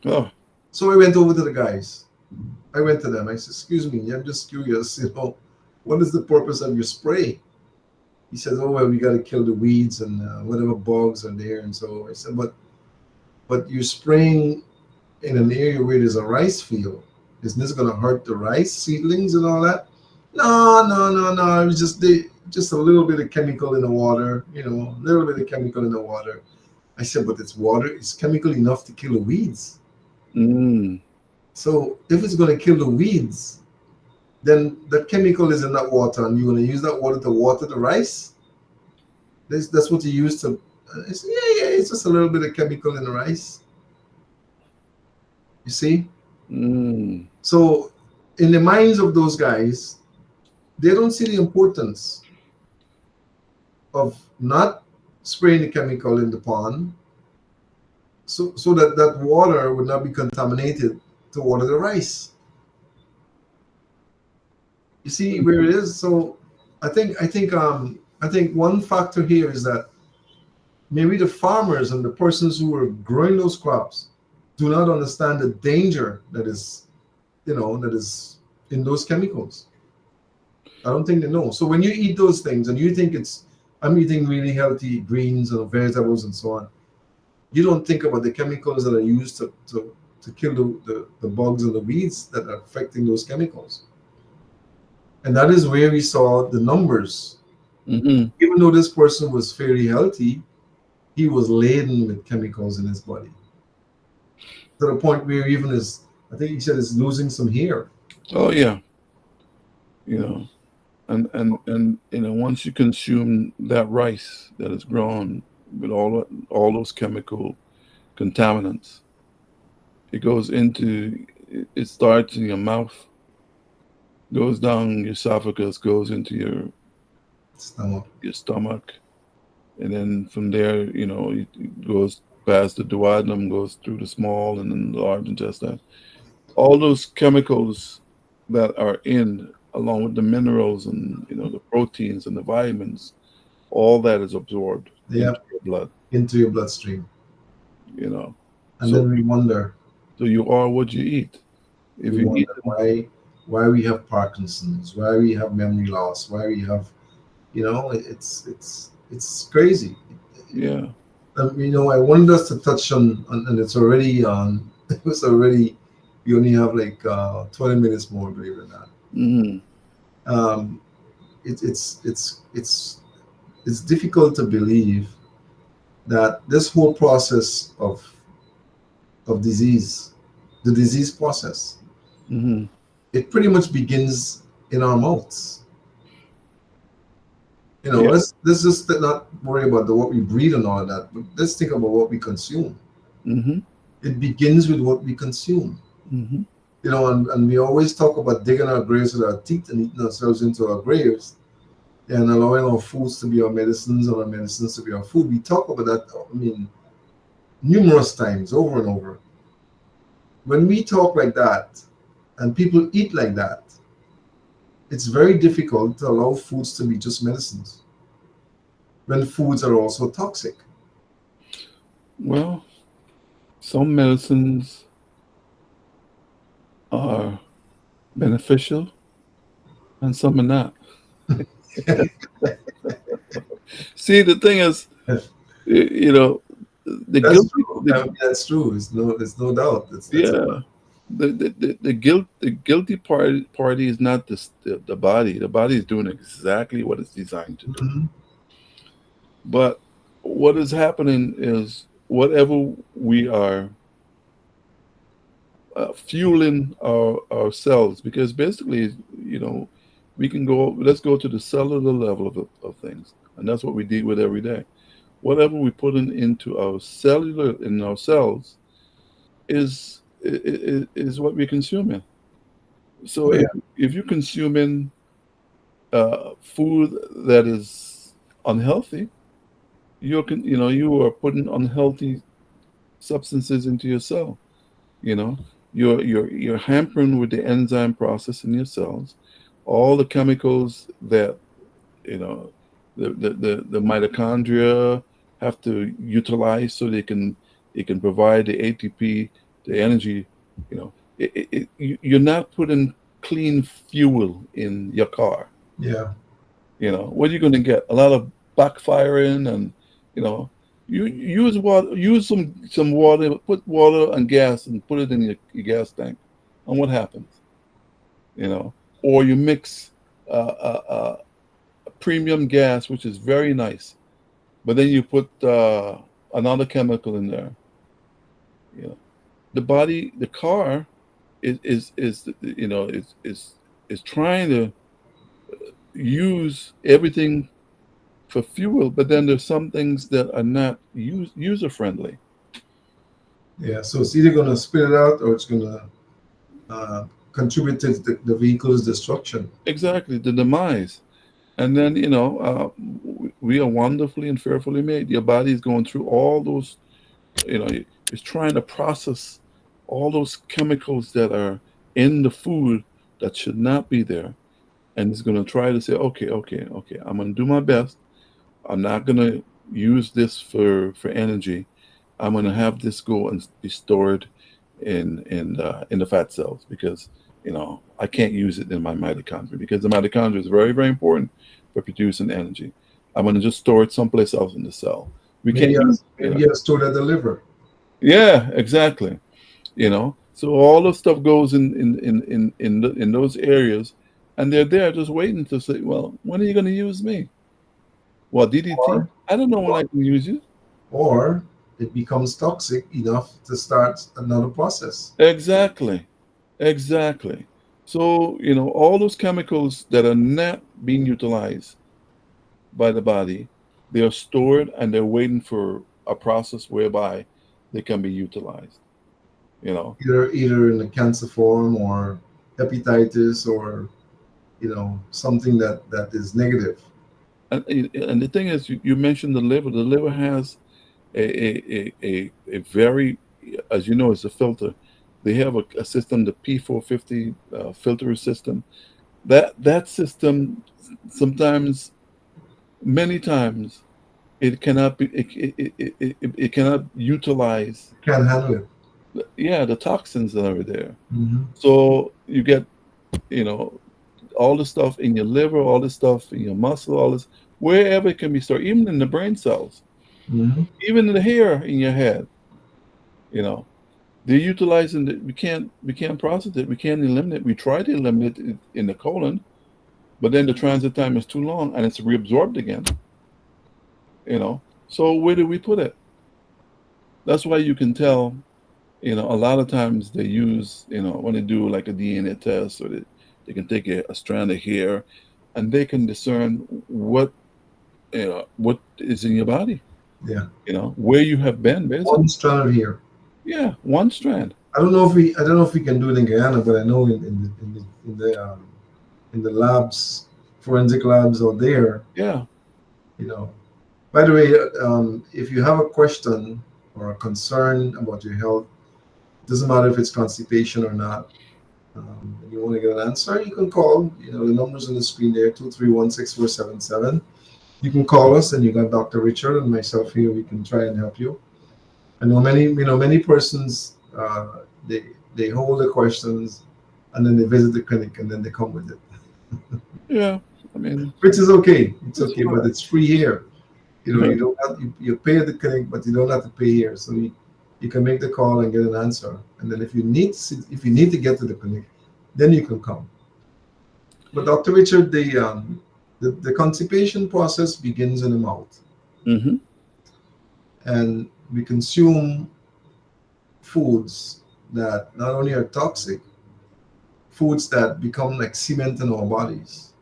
Oh. So I went over to the guys. I went to them. I said, "Excuse me, I'm just curious. What is the purpose of your spray?" He says, "Oh well, we got to kill the weeds and whatever bugs are there." And so I said, "But you're spraying in an area where there's a rice field. Isn't this going to hurt the rice seedlings and all that?" "No, no, no, no. It was just a little bit of chemical in the water. A little bit of chemical in the water." I said, "But it's water. It's chemical enough to kill the weeds. Mm. So if it's going to kill the weeds, then the chemical is in that water, and you're going to use that water to water the rice. That's what you use to." I said, "Yeah, yeah. It's just a little bit of chemical in the rice. You see." Mm. So in the minds of those guys, they don't see the importance of not spraying the chemical in the pond, so that that water would not be contaminated to water the rice. You see where it is. So I think one factor here is that maybe the farmers and the persons who are growing those crops do not understand the danger that is in those chemicals. I don't think they know. So when you eat those things and you think I'm eating really healthy greens and vegetables and so on, you don't think about the chemicals that are used to kill the bugs and the weeds that are affecting those chemicals. And that is where we saw the numbers. Mhm. Even though this person was fairly healthy, he was laden with chemicals in his body to the point where even I think he said, is losing some hair. Oh yeah. You know, and once you consume that rice that is grown with all those chemical contaminants, it goes into it starts in your mouth, goes down your esophagus, goes into Stomach. your stomach, and then from there, it goes past the duodenum, goes through the small and then the large intestine. All those chemicals that are in, along with the minerals and the proteins and the vitamins, all that is absorbed into Yep, your blood. into your bloodstream. You know, And so then so you are what you eat. If we you eat, wonder why we have Parkinson's, why we have memory loss, why we have it's crazy. yeah, I wanted us to touch on and it's already on. It was already. We only have like 20 minutes more, believe it or not. hmm Um, it's difficult to believe that this whole process of disease, the disease process, Hmm. it pretty much begins in our mouths. Yeah. Let's just not worry about what we breathe and all of that, but let's think about what we consume. Hmm. It begins with what we consume. Hmm. And we always talk about digging our graves with our teeth and eating ourselves into our graves and allowing our foods to be our medicines and our medicines to be our food. We talk about that, I mean, numerous times over and over. When we talk like that and people eat like that, it's very difficult to allow foods to be just medicines when foods are also toxic. Well, some medicines are beneficial and some are not. See, the thing is, you know, the That's guilty, true. I the, mean, that's true. There's no doubt. That's a yeah, the guilty party is not the body. The body is doing exactly what it's designed to do. Mhm. But what is happening is whatever we are fueling our cells, because basically, you know, we can go. Let's go to the cellular level of things, and that's what we deal with every day. Whatever we put into our cellular in our cells is what we're consuming. So Oh yeah, if you're consuming food that is unhealthy, you are putting unhealthy substances into your cell. You know, you're hampering with the enzyme process in your cells, all the chemicals that you know the mitochondria have to utilize so they can provide the ATP, the energy. You're not putting clean fuel in your car. yeah, What are you going to get? A lot of backfiring, and you know, you use water, use some water, put water and gas, and put it in your gas tank, and what happens? You know, or you mix premium gas, which is very nice, but then you put another chemical in there. You know, the body, the car, is is trying to use everything for fuel, but then there's some things that are not user friendly. yeah. So it's either gonna spit it out or it's gonna uh, contribute to the vehicle's destruction. Exactly, the demise. And then we are wonderfully and fearfully made. Your body is going through all those. It's trying to process all those chemicals that are in the food that should not be there, and it's going to try to say, okay, okay, okay, I'm going to do my best. I'm not going to use this for energy. I'm going to have this go and be stored in the fat cells, because I can't use it in my mitochondria, because the mitochondria is very, very important for producing energy. I'm going to just store it someplace else in the cell. We Maybe can't use maybe you have stored at the liver. Yeah, exactly. So all the stuff goes in those areas, and they're there just waiting to say, well, when are you going to use me? Well, DDT, or I don't know when or, I can use you. or it becomes toxic enough to start another process. Exactly. Exactly. So, all those chemicals that are not being utilized by the body, they are stored and they're waiting for a process whereby they can be utilized, you know. Either in a cancer form or hepatitis or something that is negative. And the thing is, you mentioned the liver. The liver has a very, as you know, it's a filter. They have a system, the P450 filter system. That system sometimes, many times, it cannot be it cannot utilize, Can't handle it. yeah, the toxins that are there. Hmm. So you get you know all the stuff in your liver, all the stuff in your muscle, all this, wherever it can be stored, even in the brain cells, Hmm. even in the hair in your head. you know they're utilizing it. We can't process it, we can't eliminate it. We try to eliminate it in the colon, but then the transit time is too long and it's reabsorbed again. you know So where do we put it? That's why you can tell, a lot of times they use, when they do like a DNA test, or they can take a strand of hair, and they can discern what is in your body, Yeah. where you have been, basically. One strand here. Yeah, one strand. I don't know if we can do it in Guyana, but I know in the labs, forensic labs out there, Yeah. you know. By the way, if you have a question or a concern about your health, doesn't matter if it's constipation or not, and you want to get an answer, you can call. The numbers on the screen there, 231-6477. You can call us, and you got Dr. Richard and myself here. We can try and help you. I know many persons, they hold the questions, and then they visit the clinic, and then they come with it, Yeah. I mean, which is okay. It's it's okay, but fine. it's free here. You don't have you pay at the clinic, but you don't have to pay here. So you can make the call and get an answer, and then if you need to get to the clinic, then you can come. But Dr. Richard, the constipation process begins in the mouth, Hmm. and we consume foods that not only are toxic, foods that become like cement in our bodies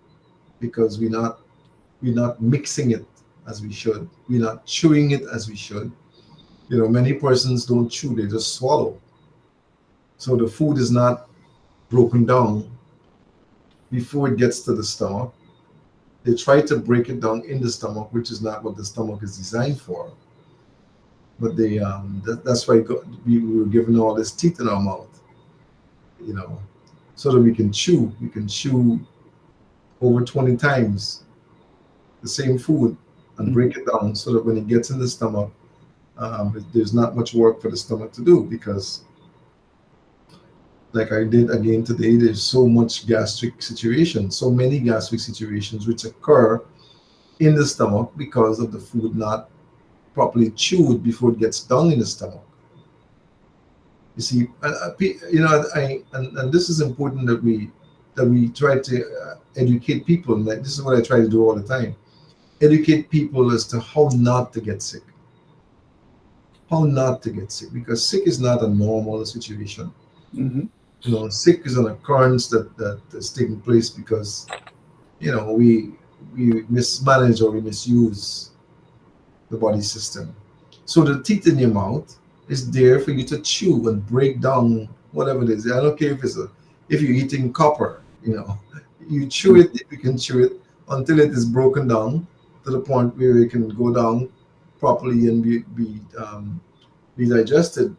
because we're not mixing it as we should. We're not chewing it as we should. Many persons don't chew; they just swallow. So the food is not broken down before it gets to the stomach. They try to break it down in the stomach, which is not what the stomach is designed for. But that's why we were given all this teeth in our mouth, you know, so that we can chew. We can chew over 20 times the same food and Hmm. break it down so that when it gets in the stomach, there's not much work for the stomach to do because, like I did again today, there's so much gastric situation, so many gastric situations which occur in the stomach because of the food not properly chewed before it gets down in the stomach. You see, and this is important that we try to educate people, and this is what I try to do all the time: educate people as to how not to get sick, how not to get sick, because sick is not a normal situation. Hmm. Sick is an occurrence that is taking place because we mismanage or we misuse the body system. So the teeth in your mouth is there for you to chew and break down whatever it is. I don't care if you're eating copper, you chew it if you can chew it until it is broken down to the point where it can go down properly and be digested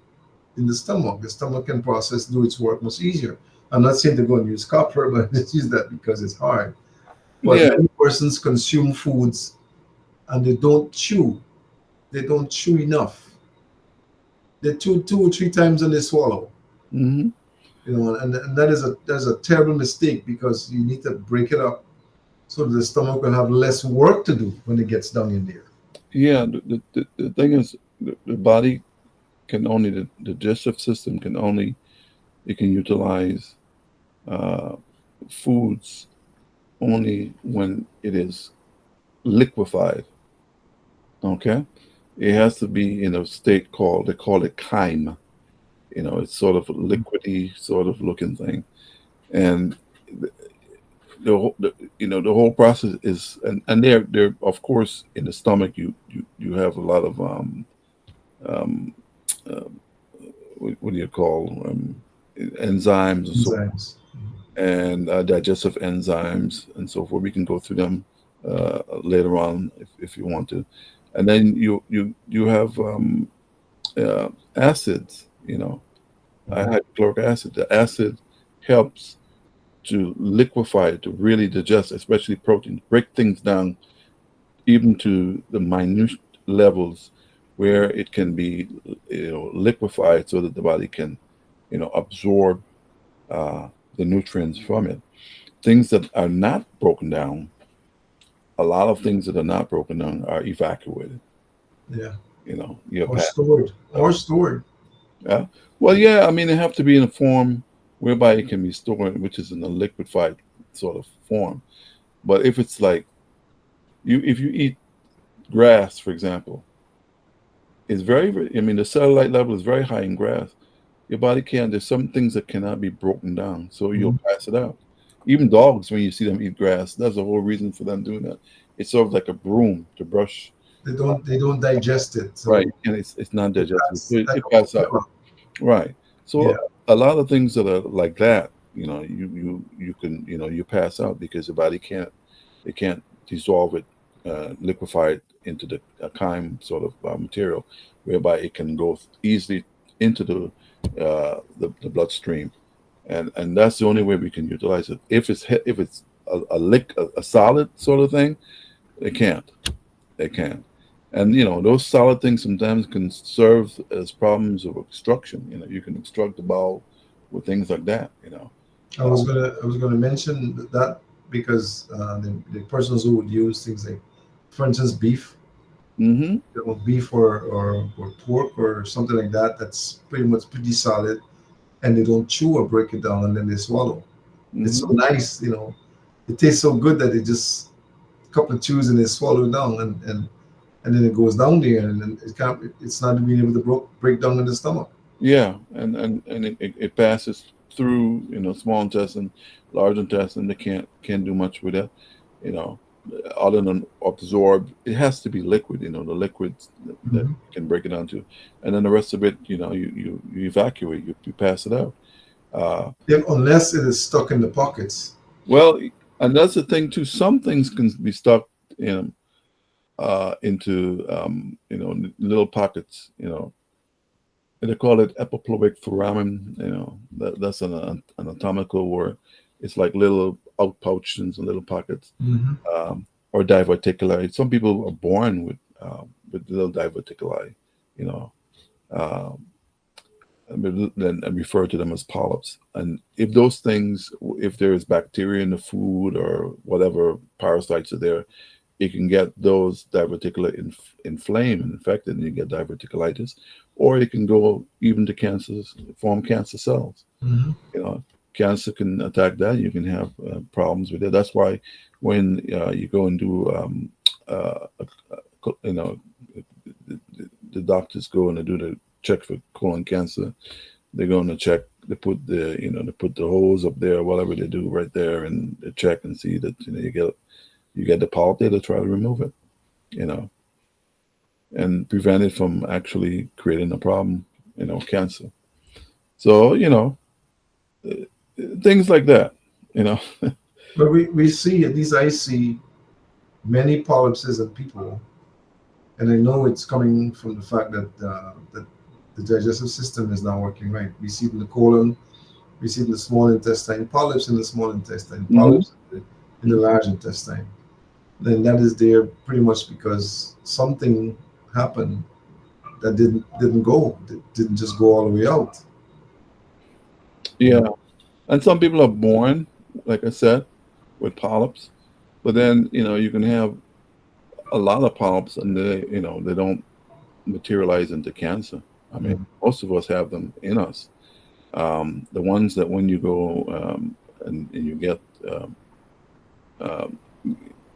in the stomach. The stomach can do its work much easier. I'm not saying to go and use copper, but I just use that because it's hard. But Yeah. many persons consume foods and they don't chew. They don't chew enough. They chew 2 or 3 times and they swallow. Hmm. And that is a terrible mistake because you need to break it up so that the stomach will have less work to do when it gets down in there. Yeah. The thing is, the body can only, the digestive system can only, it can utilize uh, foods only when it is liquefied. Okay. It has to be in a state called, they call it chyme. It's sort of a liquidy sort of looking thing. And the whole process is, and they're of course in the stomach, you have a lot of um uh, what do you call enzymes and so, Enzymes. and digestive enzymes and so forth. We can go through them later on if you want to. And then you have uh, acids, hydrochloric acid. The acid helps to liquefy, to really digest, especially protein, break things down even to the minute levels where it can be, liquefied so that the body can, absorb uh, the nutrients from it. Things that are not broken down, a lot of things that are not broken down are evacuated. Yeah. Your Or path. stored. Or stored. Yeah. Well, yeah. I mean, they have to be in a form whereby it can be stored, which is in a liquefied sort of form. But if it's like if you eat grass, for example, It's I mean, the cellulite level is very high in grass. Your body can't. There's some things that cannot be broken down, so you'll Mhm. pass it out. Even dogs, when you see them eat grass, that's the whole reason for them doing that. It's sort of like a broom to brush. They don't digest it, Right, so and it's not it digestible, so pass like it a passes out. pepper. Right. Yeah. So a lot of things that are like that, you can, you pass out because the body can't, it can't dissolve it, liquefy it into the chyme sort of material, whereby it can go easily into the bloodstream, and that's the only way we can utilize it. If it's a solid sort of thing, it can't. They can. And those solid things sometimes can serve as problems of obstruction. You can obstruct the bowel with things like that. Uh, I was gonna mention that because the persons who would use things like, for instance, beef, mm-hmm, beef or pork or something like that. That's pretty solid, and they don't chew or break it down, and then they swallow. It's so mm-hmm. nice, it tastes so good that they just a couple of chews and they swallow it down, and then it goes down there, and then it's not being able to break down in the stomach. Yeah, and it passes through, small intestine, large intestine. They can't do much with it, you know, other than absorb. It has to be liquid, the liquids that Hmm. can break it down to, and then the rest of it, you evacuate, you pass it out. Uh, If, unless it is stuck in the pockets. Well, and that's the thing too. Some things can be stuck in into little pockets. And they call it epiploic foramen. That's an anatomical word. It's like little out pouches and little pockets, Hmm. or diverticuli. Some people are born with little diverticuli. You know, um, then I refer to them as polyps. And if those things, if there is bacteria in the food or whatever parasites are there, it can get those diverticula inflamed and infected, and you get diverticulitis, or it can go even to cancers, form cancer cells. Hmm. You know, Cancer can attack that. You can have problems with it. That's why when you go and do, you know, the doctors go and they do the check for colon cancer. They're going to check. They put the hose up there, whatever they do right there, and they check and see that you get the polyp there to try to remove it. You know, and prevent it from actually creating a problem. Cancer. So things like that. You know. But we see, at least I see, many polyps in people, and I know it's coming from the fact that the digestive system is not working right. We see it in the colon, we see it in the small intestine, polyps in the small intestine, Hmm. polyps in the large intestine. Then that is there pretty much because something happened that didn't just go all the way out. Yeah, and some people are born, like I said, with polyps, but then you can have a lot of polyps, and they don't materialize into cancer. I mean, Mhm. most of us have them in us. The ones that when you go and you get um,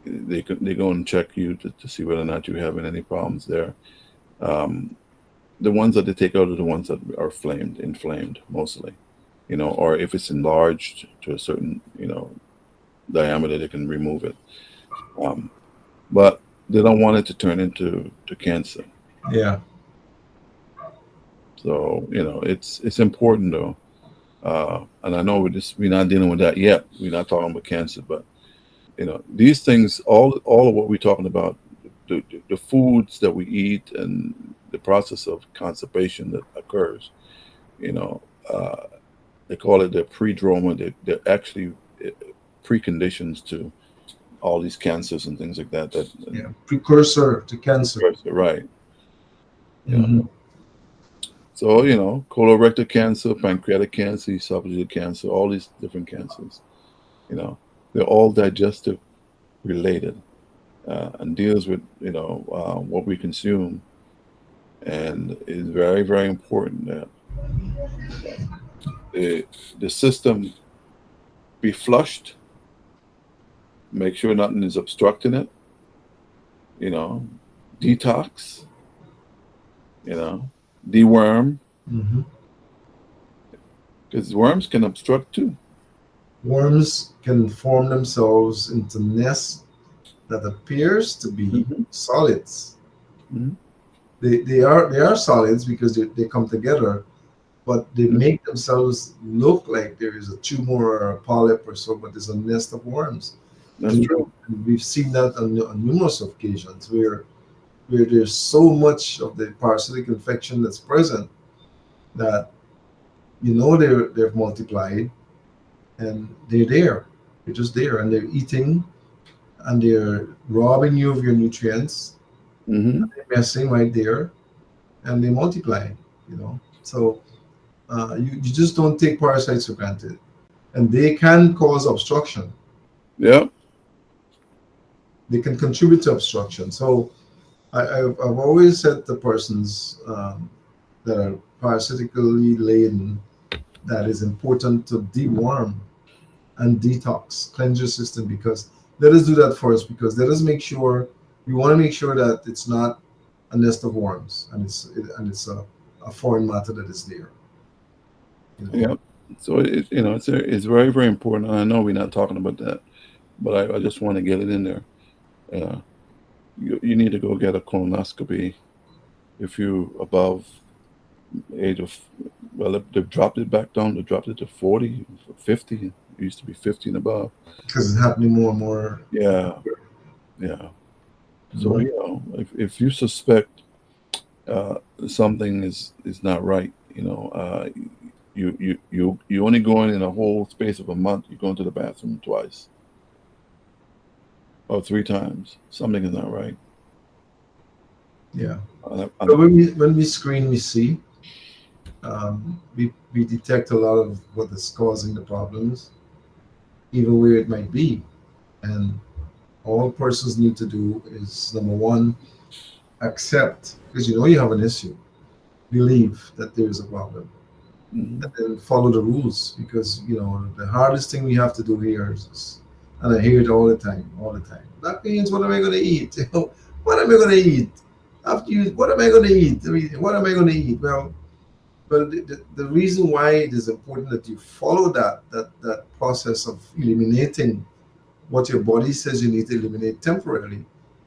they go and check you to see whether or not you're having any problems there. Um, the ones that they take out are the ones that are inflamed mostly, or if it's enlarged to a certain diameter, they can remove it. Um, but they don't want it to turn into cancer. Yeah. So it's important though. And I know we're not dealing with that yet. We're not talking about cancer, but these things, all of what we're talking about, the foods that we eat and the process of constipation that occurs. You know, uh, they call it the pre-droma. They're actually uh, preconditions to all these cancers and things like that. Yeah. Precursor to cancer. Right. You know. Hmm. So colorectal cancer, pancreatic cancer, esophageal cancer, all these different cancers. You know, they're all digestive related, and deals with what we consume, and it's very very important that the system be flushed, make sure nothing is obstructing it, you know, detox, you know, deworm, Hmm. because worms can obstruct too. Worms can form themselves into nests that appears to be Hmm. solids. Hmm. They are solids because they come together, but they Hmm. make themselves look like there is a tumor or a polyp or so, but there's a nest of worms. That's And true. we've seen that on numerous occasions where there's so much of the parasitic infection that's present that they've multiplied and they're there. They're just there and they're eating and they're robbing you of your nutrients. Hmm. They're messing right there and they multiply, So you just don't take parasites for granted. And they can cause obstruction. Yeah. They can contribute to obstruction. So I've always said to persons that are parasitically laden that is important to deworm and detox, cleanse your system because let us do that first because let us make sure we want to make sure that it's not a nest of worms and it's a foreign matter that is there. You know. Yeah. So it's very very important. And I know we're not talking about that, but I just want to get it in there. Uh, you need to go get a colonoscopy if you above age of, well, they've dropped it back down. They dropped it to 40, 50. It used to be 50 and above. Because it's happening more and more. Yeah, yeah. So Mhm. if you suspect uh, something is not right, you only going in a whole space of a month. You're going to the bathroom twice or three times. Something is not right. Yeah. And But when we screen, we see we detect a lot of what is causing the problems, even where it might be. And all persons need to do is number one, accept because you have an issue, believe that there is a problem, mhm. and then follow the rules because the hardest thing we have to do here is, and I hear it all the time. That means what am I going to eat? What am I going to eat? After you, what am I going to eat? I mean, what am I going to eat? Well, the reason why it is important that you follow that process of eliminating what your body says you need to eliminate temporarily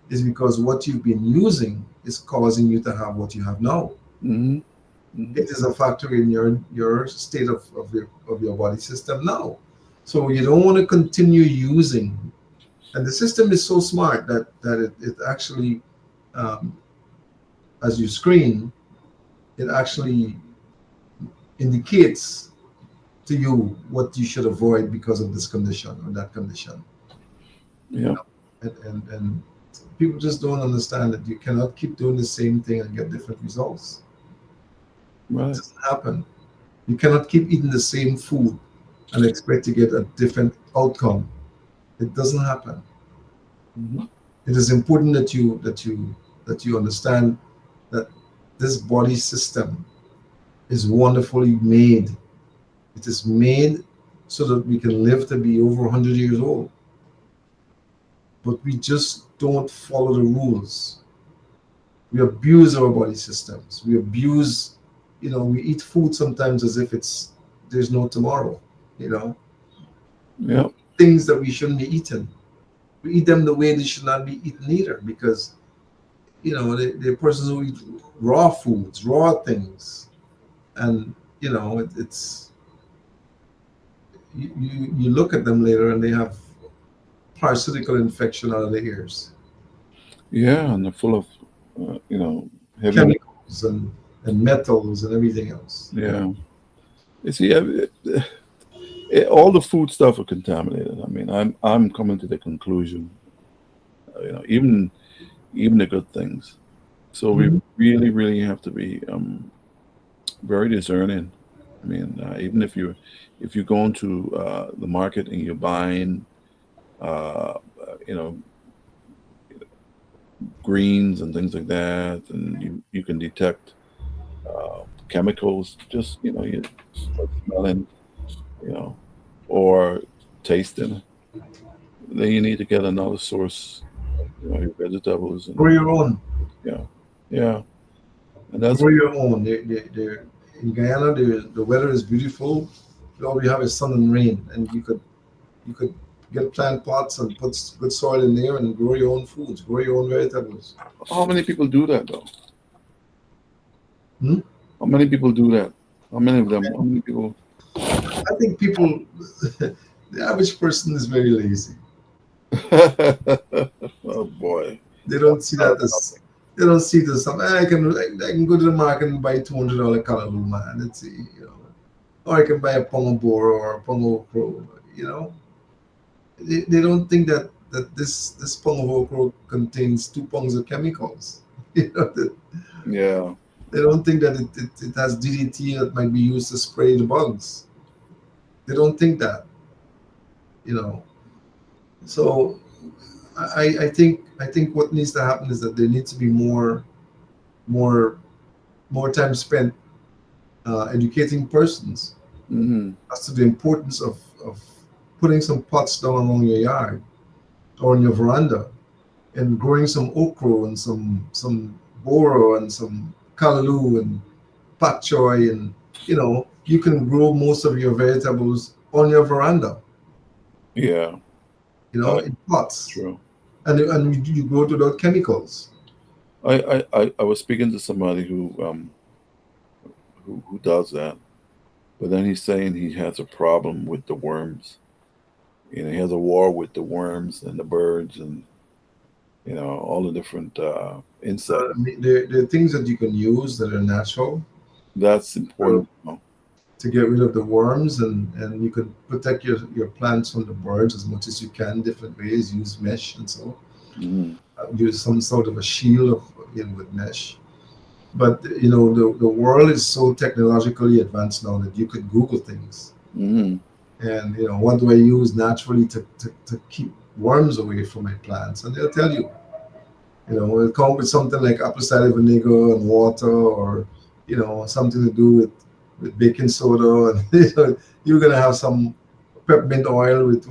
is because what you've been using is causing you to have what you have now. Hmm. Hmm. It is a factor in your state of your body system now. So you don't want to continue using, and the system is so smart that it actually, um, as you screen, it actually indicates to you what you should avoid because of this condition or that condition. Yeah, And people just don't understand that you cannot keep doing the same thing and get different results. It right. doesn't happen. You cannot keep eating the same food and expect to get a different outcome. It doesn't happen. Hmm. It is important that you understand that this body system is wonderfully made. It is made so that we can live to be over 100 years old, but we just don't follow the rules. We abuse our body systems. We abuse, we eat food sometimes as if there's no tomorrow, you know, Yeah, things that we shouldn't be eating. We eat them the way they should not be eaten either because, the persons who eat raw foods, raw things, and, it's, you look at them later and they have parasitical infection out of the ears, yeah, and they're full of heavy metal. chemicals and metals and everything else. Yeah. You see, all the food stuff are contaminated. I mean, I'm coming to the conclusion, even the good things. So we Mhm. really, really have to be very discerning. I mean, even if you go into the market and you're buying, uh, you know, greens and things like that, and you can detect chemicals just you by smelling, you know, or tasting. Then you need to get another source, your vegetables Grow and your own. yeah, yeah. And that's Grow your own. In Guyana, the weather is beautiful. All we have is sun and rain, and you could get plant pots and put good soil in there and grow your own foods, grow your own vegetables. how many people do that though? Hmm? How many people do that? How many of them? How many people? I think people, the average person is very lazy. Oh boy. They don't see that as they don't see it as something. I can go to the market and buy $200 callaloo, man. Or I can buy a pongo boro or a pongo okro. You know, they don't think that this pongo okro contains 2 pounds of chemicals. You know, Yeah. they don't think that it has DDT that might be used to spray the bugs. They don't think that. You know, so I think what needs to happen is that there needs to be more more time spent educating persons Hmm. as to the importance of putting some pots down along your yard or on your veranda and growing some okra and some boro and some callaloo and pak choy, and you can grow most of your vegetables on your veranda, Yeah. Uh, in pots, true. and you grow it without chemicals. I was speaking to somebody who does that, but then he's saying he has a problem with the worms. You know, he has a war with the worms and the birds and all the different insects. I mean, there are things that you can use that are natural That's to, important. You know? to get rid of the worms, and you can protect your plants from the birds as much as you can. Different ways, use mesh and so Hmm. use some sort of a shield with mesh. But the world is so technologically advanced now that you could Google things, Hmm. and what do I use naturally to keep worms away from my plants, and they'll tell you. It'll come with something like apple cider vinegar and water, or something to do with baking soda, and you're gonna have some peppermint oil with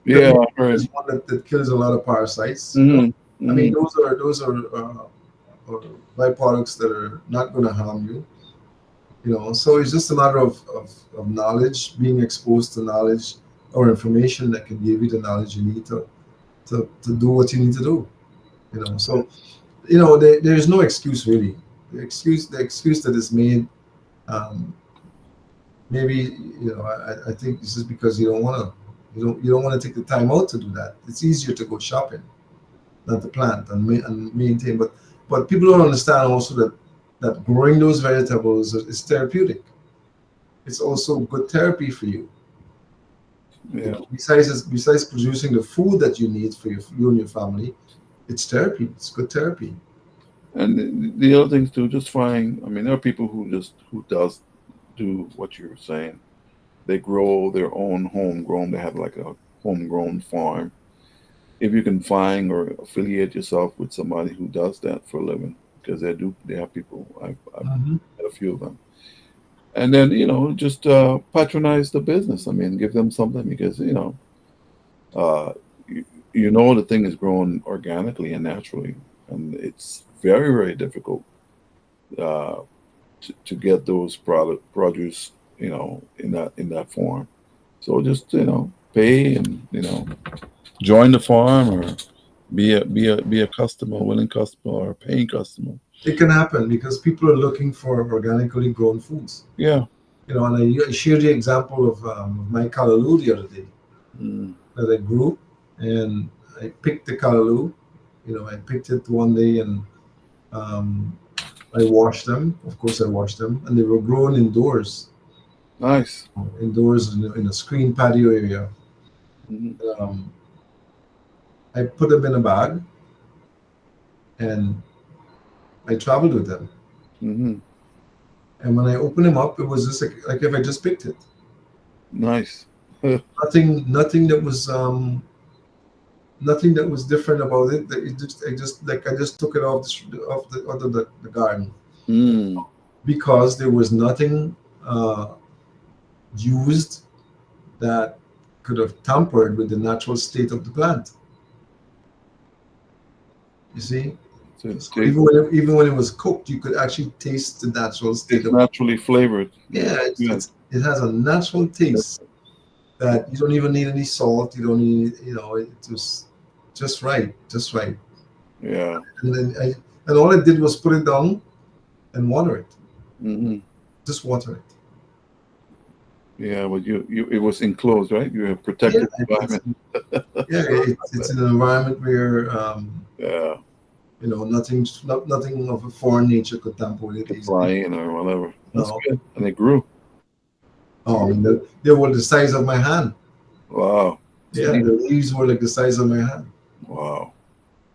Yeah, peppermint I heard. is one that kills a lot of parasites. Hmm. I mean, Hmm. those are byproducts that are not going to harm you. So it's just a matter of knowledge, being exposed to knowledge or information that can give you the knowledge you need to do what you need to do. So there's no excuse really. The excuse that is made, um, maybe I think this is because you don't want to take the time out to do that. It's easier to go shopping than to plant and maintain. But people don't understand also that growing those vegetables is therapeutic. It's also good therapy for you. Yeah. Besides producing the food that you need for you and your family, it's therapy. It's good therapy. And the other things too, just find. I mean, there are people who does do what you're saying. They grow their own homegrown. They have like a homegrown farm. If you can find or affiliate yourself with somebody who does that for a living, because they do. They have people. I've Hmm. met a few of them. And then just patronize the business. I mean, give them something because uh, you, the thing is grown organically and naturally, and it's very very difficult uh, to get those produce in that form. So just pay and join the farm or be a customer, willing customer or paying customer. It can happen because people are looking for organically grown foods. Yeah. And I shared the example of my callaloo the other day Mm. that I grew, and I picked the callaloo. I picked it one day, and um, I washed them. Of course, I washed them, and they were grown indoors, Nice. indoors in a screen patio area. Hmm. Um, I put them in a bag, and I traveled with them. Hmm. And when I opened them up, it was just like if I just picked it. Nice. Nothing that was different about it. That I just took it off the out of the garden, Mm. because there was nothing uh, used that could have tampered with the natural state of the plant. You see, So it So even when it was cooked, you could actually taste the natural state it's of. naturally flavored. Yeah, Yeah. it has a natural taste that you don't even need any salt. You don't need, it's just right, just right. Yeah. And then and all I did was put it down and water it, Hmm. just water it. Yeah, but you it was enclosed, right? You have Yeah, protected environment. it's an environment where Yeah, nothing of a foreign nature could tamper with it could fly easily. in or whatever. That's No, good. And it grew. oh, I mean, they were the size of my hand. Wow. Yeah, See? the leaves were like the size of my hand. Wow.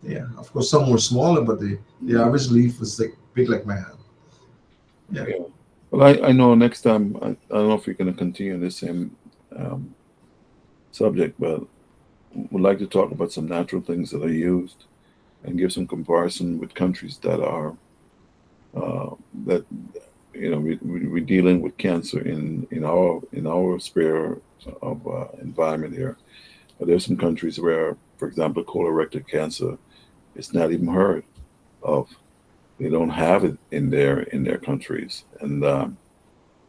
Yeah, of course, some were smaller, but the Mhm. average leaf was like big like my hand. Yeah, Yeah. Well, I know next time, I don't know if we're going to continue the same um, subject, but would like to talk about some natural things that are used and give some comparison with countries that are, uh, that, we're dealing with cancer in our sphere of environment here. But there's some countries where, for example, colorectal cancer is not even heard of. They don't have it in their countries, and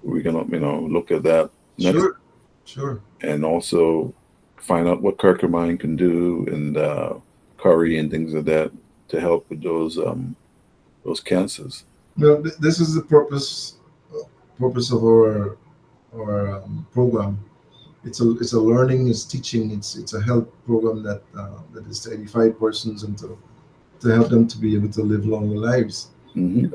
we're gonna look at that next, sure, sure. and also find out what curcumine can do and curry and things like that to help with those cancers. This is the purpose of our program. It's a learning, it's teaching, it's a health program that is to edify persons and to help them to be able to live longer lives, Hmm.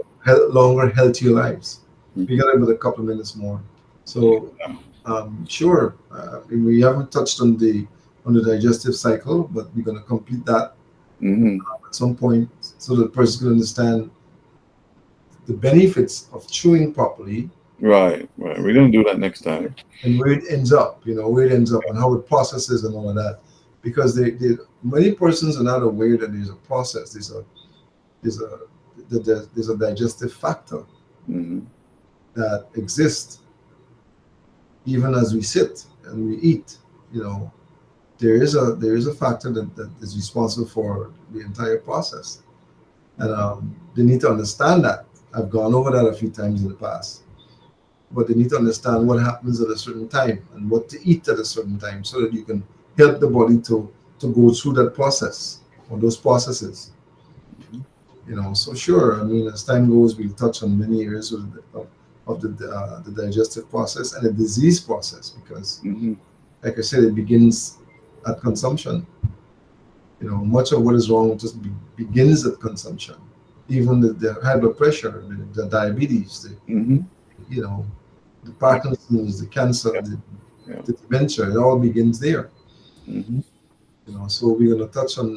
longer, healthier lives. We Hmm. got about a couple of minutes more. So, sure, we haven't touched on the digestive cycle, but we're going to complete that Hmm. at some point so that the person can understand the benefits of chewing properly Right, right. We're gonna do that next time. and where it ends up, where it ends up and how it processes and all of that. Because many persons are not aware that there's a process, there's a there's a digestive factor Hmm. that exists even as we sit and we eat. You know, there is a factor that is responsible for the entire process, and they need to understand that. I've gone over that a few times in the past, but they need to understand what happens at a certain time and what to eat at a certain time, so that you can help the body to go through that process or those processes. So sure, I mean, as time goes, we'll touch on many areas of the digestive process and the disease process, because, Hmm. like I said, it begins at consumption. Much of what is wrong just begins at consumption. Even the high blood pressure, the diabetes, Hmm. you know, the Parkinson's, the cancer, Yeah, the, yeah. the dementia, it all begins there. Hmm. So we're going to touch on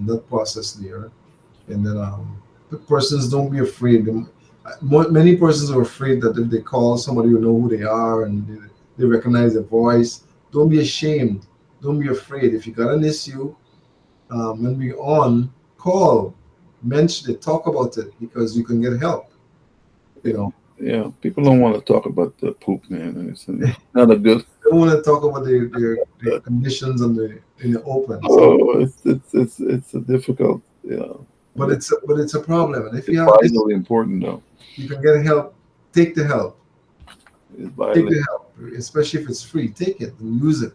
that process there, and then the persons, don't be afraid. Many persons are afraid that if they call somebody who know who they are and they recognize their voice, don't be ashamed. Don't be afraid. If you got an issue, when we on, call, mention it, talk about it, because you can get help. You know, Yeah, people don't want to talk about the poop, man. And it's not a good. they don't want to talk about their conditions in the open. So, Oh, it's a difficult. Yeah, but it's a problem. And if you it's have this, vitally important though. you can get help. Take the help. It's Take vitally. the help, especially if it's free. Take it and use it.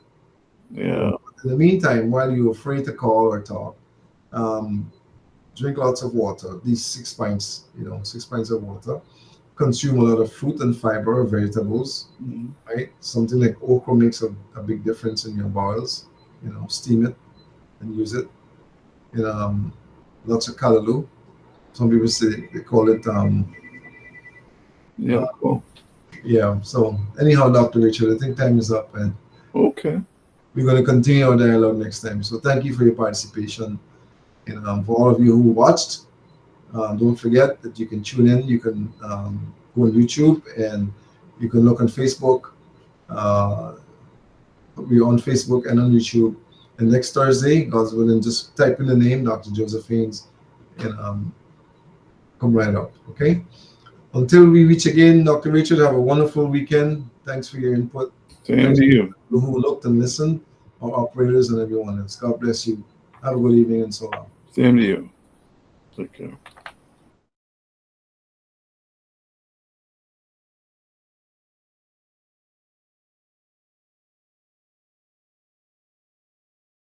Yeah. In the meantime, while you're afraid to call or talk, um, drink lots of water. These 6 pints, 6 pints of water. Consume a lot of fruit and fiber, vegetables, Mhm. right? Something like okra makes a big difference in your bowels. Steam it and use it. And lots of callaloo. Some people say they call it. Yeah. Uh, Cool. yeah. So anyhow, Dr. Richard, I think time is up, and Okay. we're going to continue our dialogue next time. So thank you for your participation, and for all of you who watched, don't forget that you can tune in. You can go on YouTube, and you can look on Facebook. Uh, we're on Facebook and on YouTube. And next Thursday, God's willing, just type in the name Dr. Joseph Haynes and come right up. Okay. Until we reach again, Dr. Richard, have a wonderful weekend. Thanks for your input. Same Thanks to to you. people who looked and listened, our operators and everyone else. God bless you. Have a good evening and so on. Same to you. Take care.